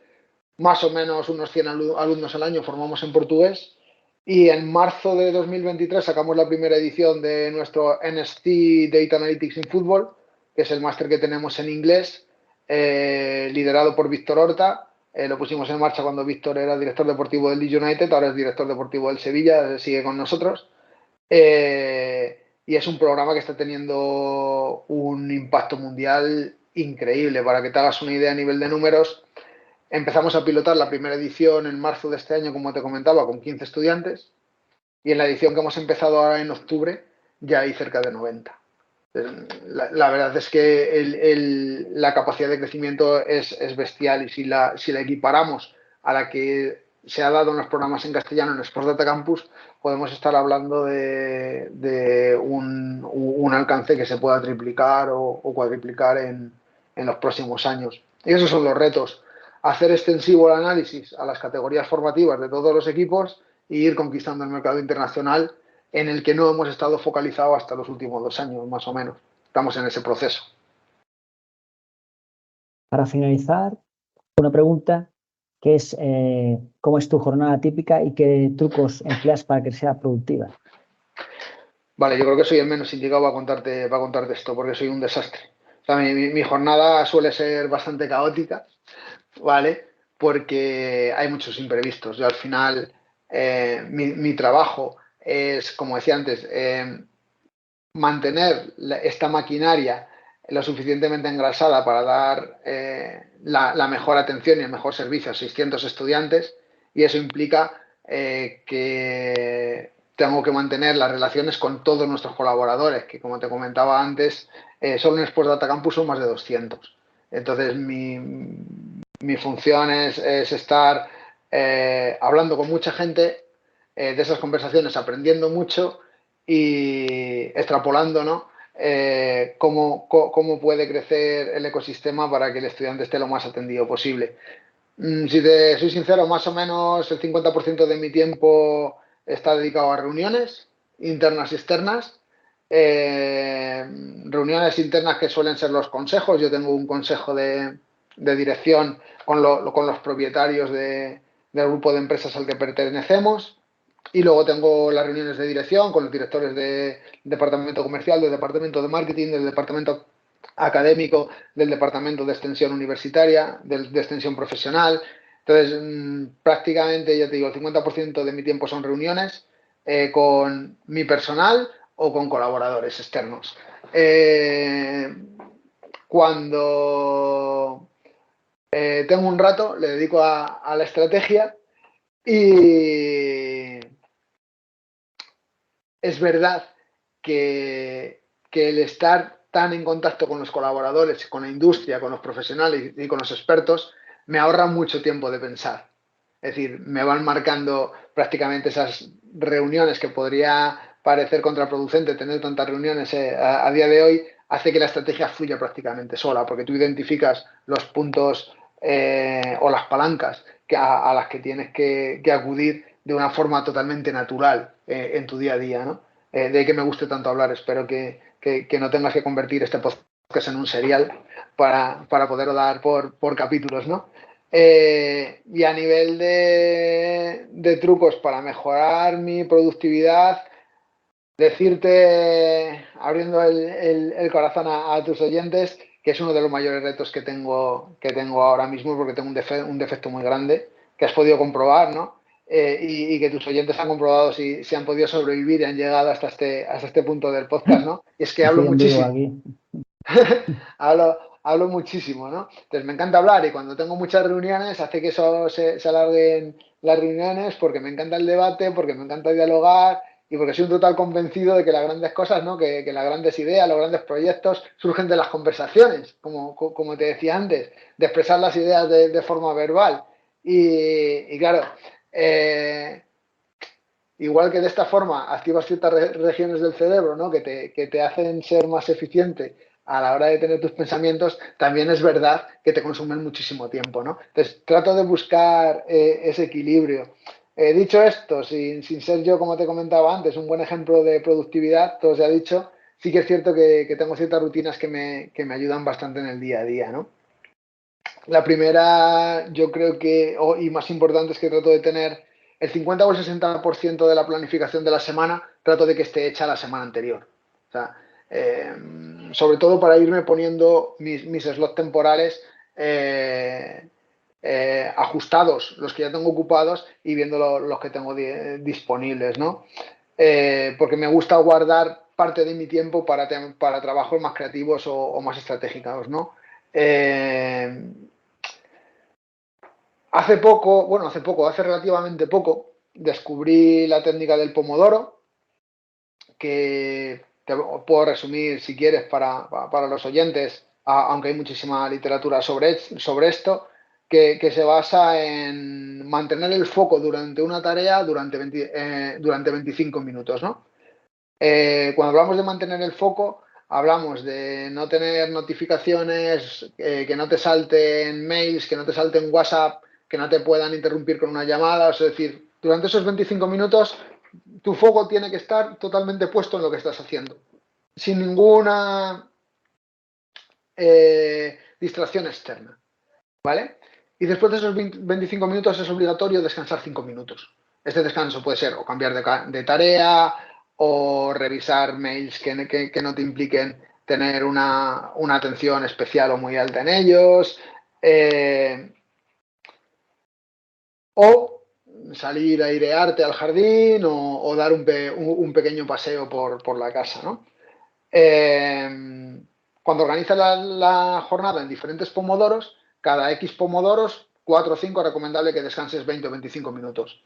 más o menos unos 100 alumnos al año formamos en portugués, y en marzo de 2023 sacamos la primera edición de nuestro NST Data Analytics in Football, que es el máster que tenemos en inglés, liderado por Víctor Horta. Lo pusimos en marcha cuando Víctor era director deportivo del Leeds United, ahora es director deportivo del Sevilla, sigue con nosotros. Y es un programa que está teniendo un impacto mundial increíble. Para que te hagas una idea a nivel de números, empezamos a pilotar la primera edición en marzo de este año, como te comentaba, con 15 estudiantes, y en la edición que hemos empezado ahora en octubre ya hay cerca de 90. La verdad es que la capacidad de crecimiento es bestial, y si la equiparamos a la que se ha dado en los programas en castellano en Sports Data Campus, podemos estar hablando de un alcance que se pueda triplicar o cuadriplicar en los próximos años. Y esos son los retos: hacer extensivo el análisis a las categorías formativas de todos los equipos e ir conquistando el mercado internacional, en el que no hemos estado focalizados hasta los últimos 2 años, más o menos. Estamos en ese proceso. Para finalizar, una pregunta que es ¿cómo es tu jornada típica y qué trucos empleas para que sea productiva? Vale, yo creo que soy el menos indicado para contarte esto, porque soy un desastre. O sea, mi jornada suele ser bastante caótica, ¿vale? Porque hay muchos imprevistos. Yo al final, mi trabajo es, como decía antes, mantener esta maquinaria lo suficientemente engrasada para dar la mejor atención y el mejor servicio a 600 estudiantes, y eso implica que tengo que mantener las relaciones con todos nuestros colaboradores, que, como te comentaba antes, solo en Sports Data Campus son más de 200. Entonces mi función es estar hablando con mucha gente, de esas conversaciones aprendiendo mucho y extrapolando, ¿no? Cómo puede crecer el ecosistema para que el estudiante esté lo más atendido posible. Si te soy sincero, más o menos el 50% de mi tiempo está dedicado a reuniones internas y externas. Reuniones internas que suelen ser los consejos. Yo tengo un consejo de dirección con los propietarios del grupo de empresas al que pertenecemos. Y luego tengo las reuniones de dirección con los directores del departamento comercial, del departamento de marketing, del departamento académico, del departamento de extensión universitaria, de extensión profesional. Entonces, prácticamente, ya te digo, el 50% de mi tiempo son reuniones con mi personal o con colaboradores externos. Cuando tengo un rato, le dedico a la estrategia, y es verdad que el estar tan en contacto con los colaboradores, con la industria, con los profesionales y con los expertos, me ahorra mucho tiempo de pensar. Es decir, me van marcando prácticamente esas reuniones, que podría parecer contraproducente tener tantas reuniones a día de hoy, hace que la estrategia fluya prácticamente sola, porque tú identificas los puntos o las palancas a las que tienes que acudir de una forma totalmente natural en tu día a día, ¿no? De que me guste tanto hablar. Espero que no tengas que convertir este podcast en un serial para poderlo dar por capítulos, ¿no? Y a nivel de trucos para mejorar mi productividad, decirte, abriendo el corazón a tus oyentes, que es uno de los mayores retos que tengo ahora mismo, porque tengo un defecto muy grande que has podido comprobar, ¿no? Y que tus oyentes han comprobado si han podido sobrevivir y han llegado hasta este punto del podcast, ¿no? Y es que hablo muchísimo. hablo muchísimo, ¿no? Entonces me encanta hablar, y cuando tengo muchas reuniones hace que eso se alarguen las reuniones, porque me encanta el debate, porque me encanta dialogar, y porque soy un total convencido de que las grandes cosas, ¿no? Que las grandes ideas, los grandes proyectos surgen de las conversaciones, como te decía antes, de expresar las ideas de forma verbal. Y claro, igual que de esta forma activas ciertas regiones del cerebro, ¿no? que te hacen ser más eficiente a la hora de tener tus pensamientos, también es verdad que te consumen muchísimo tiempo, ¿no? Entonces, trato de buscar ese equilibrio. Dicho esto, sin ser yo, como te comentaba antes, un buen ejemplo de productividad, todo se ha dicho, sí que es cierto que tengo ciertas rutinas que me ayudan bastante en el día a día, ¿no? La primera, yo creo que, y más importante, es que trato de tener el 50 o el 60% de la planificación de la semana, trato de que esté hecha la semana anterior. O sea, sobre todo para irme poniendo mis slots temporales ajustados, los que ya tengo ocupados, y viendo los que tengo disponibles, ¿no? Porque me gusta guardar parte de mi tiempo para trabajos más creativos o más estratégicos, ¿no? Hace relativamente poco, descubrí la técnica del Pomodoro, que te puedo resumir si quieres para los oyentes, aunque hay muchísima literatura sobre esto, que se basa en mantener el foco durante una tarea durante 25 minutos, ¿no? Cuando hablamos de mantener el foco, hablamos de no tener notificaciones, que no te salten mails, que no te salten WhatsApp, que no te puedan interrumpir con una llamada. Es decir, durante esos 25 minutos tu foco tiene que estar totalmente puesto en lo que estás haciendo, sin ninguna distracción externa, ¿vale? Y después de esos 25 minutos es obligatorio descansar 5 minutos. Este descanso puede ser o cambiar de tarea o revisar mails que no te impliquen tener una atención especial o muy alta en ellos, o salir a airearte al jardín o dar un pequeño paseo por la casa, ¿no? Cuando organizas la jornada en diferentes pomodoros, cada X pomodoros, 4 o 5, es recomendable que descanses 20 o 25 minutos.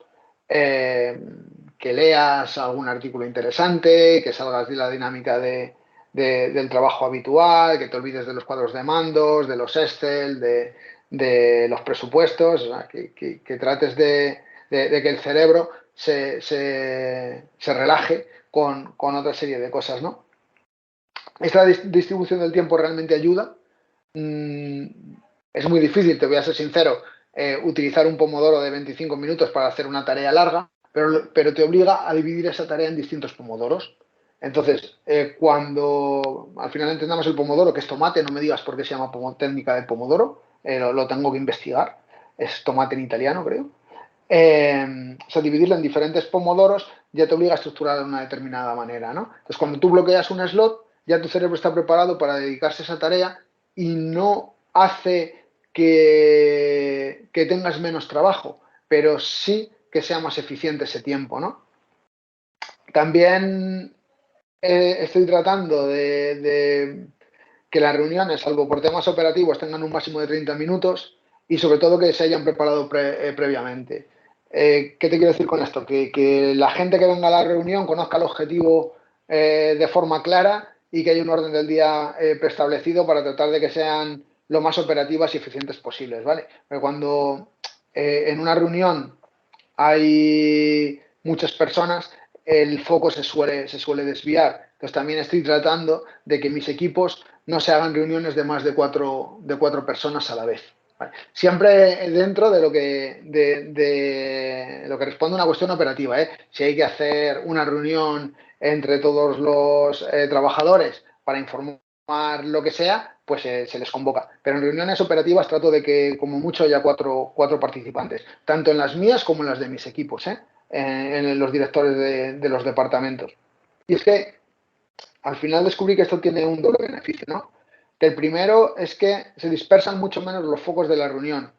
Que leas algún artículo interesante, que salgas de la dinámica del trabajo habitual, que te olvides de los cuadros de mandos, de los Excel, de los presupuestos, o sea, que trates de que el cerebro se relaje con otra serie de cosas, ¿no? Esta distribución del tiempo realmente ayuda. Es muy difícil, te voy a ser sincero, utilizar un pomodoro de 25 minutos para hacer una tarea larga, pero te obliga a dividir esa tarea en distintos pomodoros. Entonces, cuando al final entendamos el pomodoro, que es tomate, no me digas por qué se llama técnica del pomodoro, lo tengo que investigar, es tomate en italiano, creo. O sea, dividirla en diferentes pomodoros ya te obliga a estructurar de una determinada manera, ¿no? Entonces, cuando tú bloqueas un slot, ya tu cerebro está preparado para dedicarse a esa tarea y no hace que tengas menos trabajo, pero sí que sea más eficiente ese tiempo, ¿no? También estoy tratando de que las reuniones, salvo por temas operativos, tengan un máximo de 30 minutos y sobre todo que se hayan preparado previamente. ¿Qué te quiero decir con esto? Que la gente que venga a la reunión conozca el objetivo de forma clara y que haya un orden del día preestablecido para tratar de que sean lo más operativas y eficientes posibles, ¿vale? Pero cuando en una reunión hay muchas personas, el foco se suele desviar. Entonces también estoy tratando de que mis equipos no se hagan reuniones de más de cuatro personas a la vez. ¿Vale? Siempre dentro de lo que responde a una cuestión operativa, ¿eh? Si hay que hacer una reunión entre todos los trabajadores para informar lo que sea, pues se les convoca. Pero en reuniones operativas trato de que como mucho haya cuatro participantes, tanto en las mías como en las de mis equipos, en los directores de los departamentos. Y es que al final descubrí que esto tiene un doble beneficio, ¿no? Que el primero es que se dispersan mucho menos los focos de la reunión.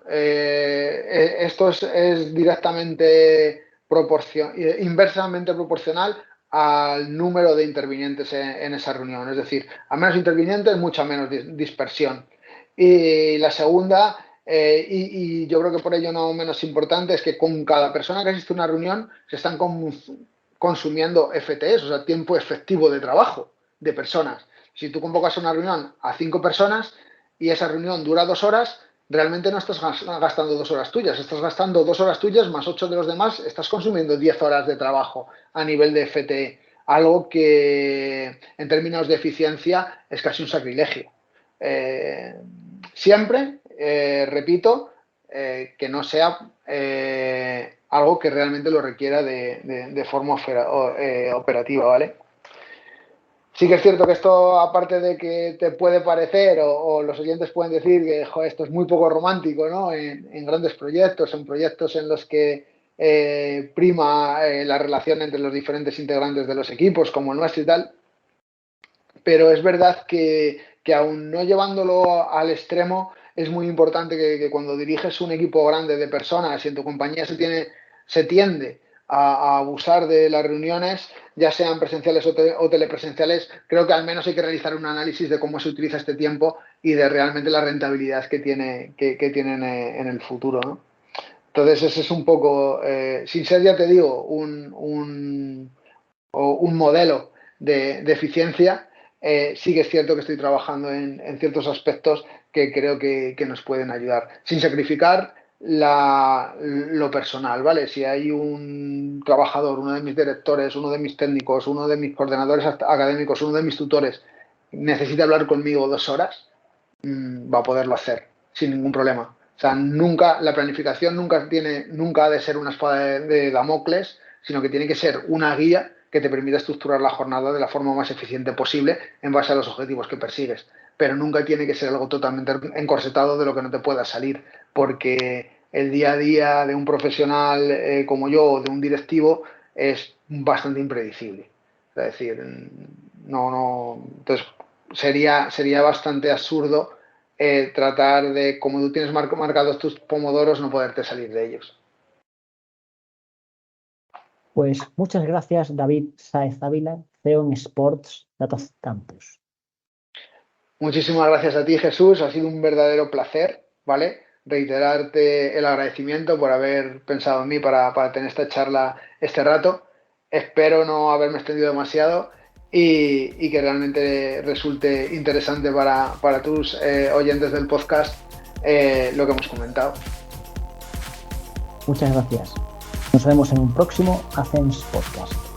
Esto es directamente inversamente proporcional al número de intervinientes en esa reunión. Es decir, a menos intervinientes, mucha menos dispersión. Y la segunda, y yo creo que por ello no menos importante, es que con cada persona que asiste a una reunión se están consumiendo FTEs, o sea, tiempo efectivo de trabajo de personas. Si tú convocas una reunión a 5 personas y esa reunión dura 2 horas, realmente no estás gastando 2 horas tuyas, estás gastando 2 horas tuyas más 8 de los demás, estás consumiendo 10 horas de trabajo a nivel de FTE, algo que en términos de eficiencia es casi un sacrilegio. Siempre, repito, que no sea algo que realmente lo requiera de forma operativa, ¿vale? Sí que es cierto que esto, aparte de que te puede parecer o los oyentes pueden decir que joder, esto es muy poco romántico, ¿no? En grandes proyectos, en proyectos en los que prima la relación entre los diferentes integrantes de los equipos, como el nuestro y tal, pero es verdad que aún no llevándolo al extremo, es muy importante que cuando diriges un equipo grande de personas y en tu compañía se tiende a abusar de las reuniones, ya sean presenciales o telepresenciales, creo que al menos hay que realizar un análisis de cómo se utiliza este tiempo y de realmente la rentabilidad que tienen en el futuro, ¿no? Entonces ese es un poco, sin ser, ya te digo, un modelo de eficiencia, sí que es cierto que estoy trabajando en ciertos aspectos que creo que nos pueden ayudar, sin sacrificar lo personal, ¿vale? Si hay un trabajador, uno de mis directores, uno de mis técnicos, uno de mis coordinadores académicos, uno de mis tutores, necesita hablar conmigo 2 horas, va a poderlo hacer sin ningún problema. O sea, la planificación nunca ha de ser una espada de Damocles, sino que tiene que ser una guía que te permita estructurar la jornada de la forma más eficiente posible en base a los objetivos que persigues. Pero nunca tiene que ser algo totalmente encorsetado de lo que no te pueda salir, porque el día a día de un profesional como yo o de un directivo es bastante impredecible. Es decir, entonces sería bastante absurdo tratar de, como tú tienes marcados tus pomodoros, no poderte salir de ellos. Pues muchas gracias, David Sáez Ávila, CEO en Sports Data Campus. Muchísimas gracias a ti, Jesús. Ha sido un verdadero placer, ¿vale? Reiterarte el agradecimiento por haber pensado en mí para tener esta charla este rato. Espero no haberme extendido demasiado y que realmente resulte interesante para tus oyentes del podcast lo que hemos comentado. Muchas gracias. Nos vemos en un próximo Ascens Podcast.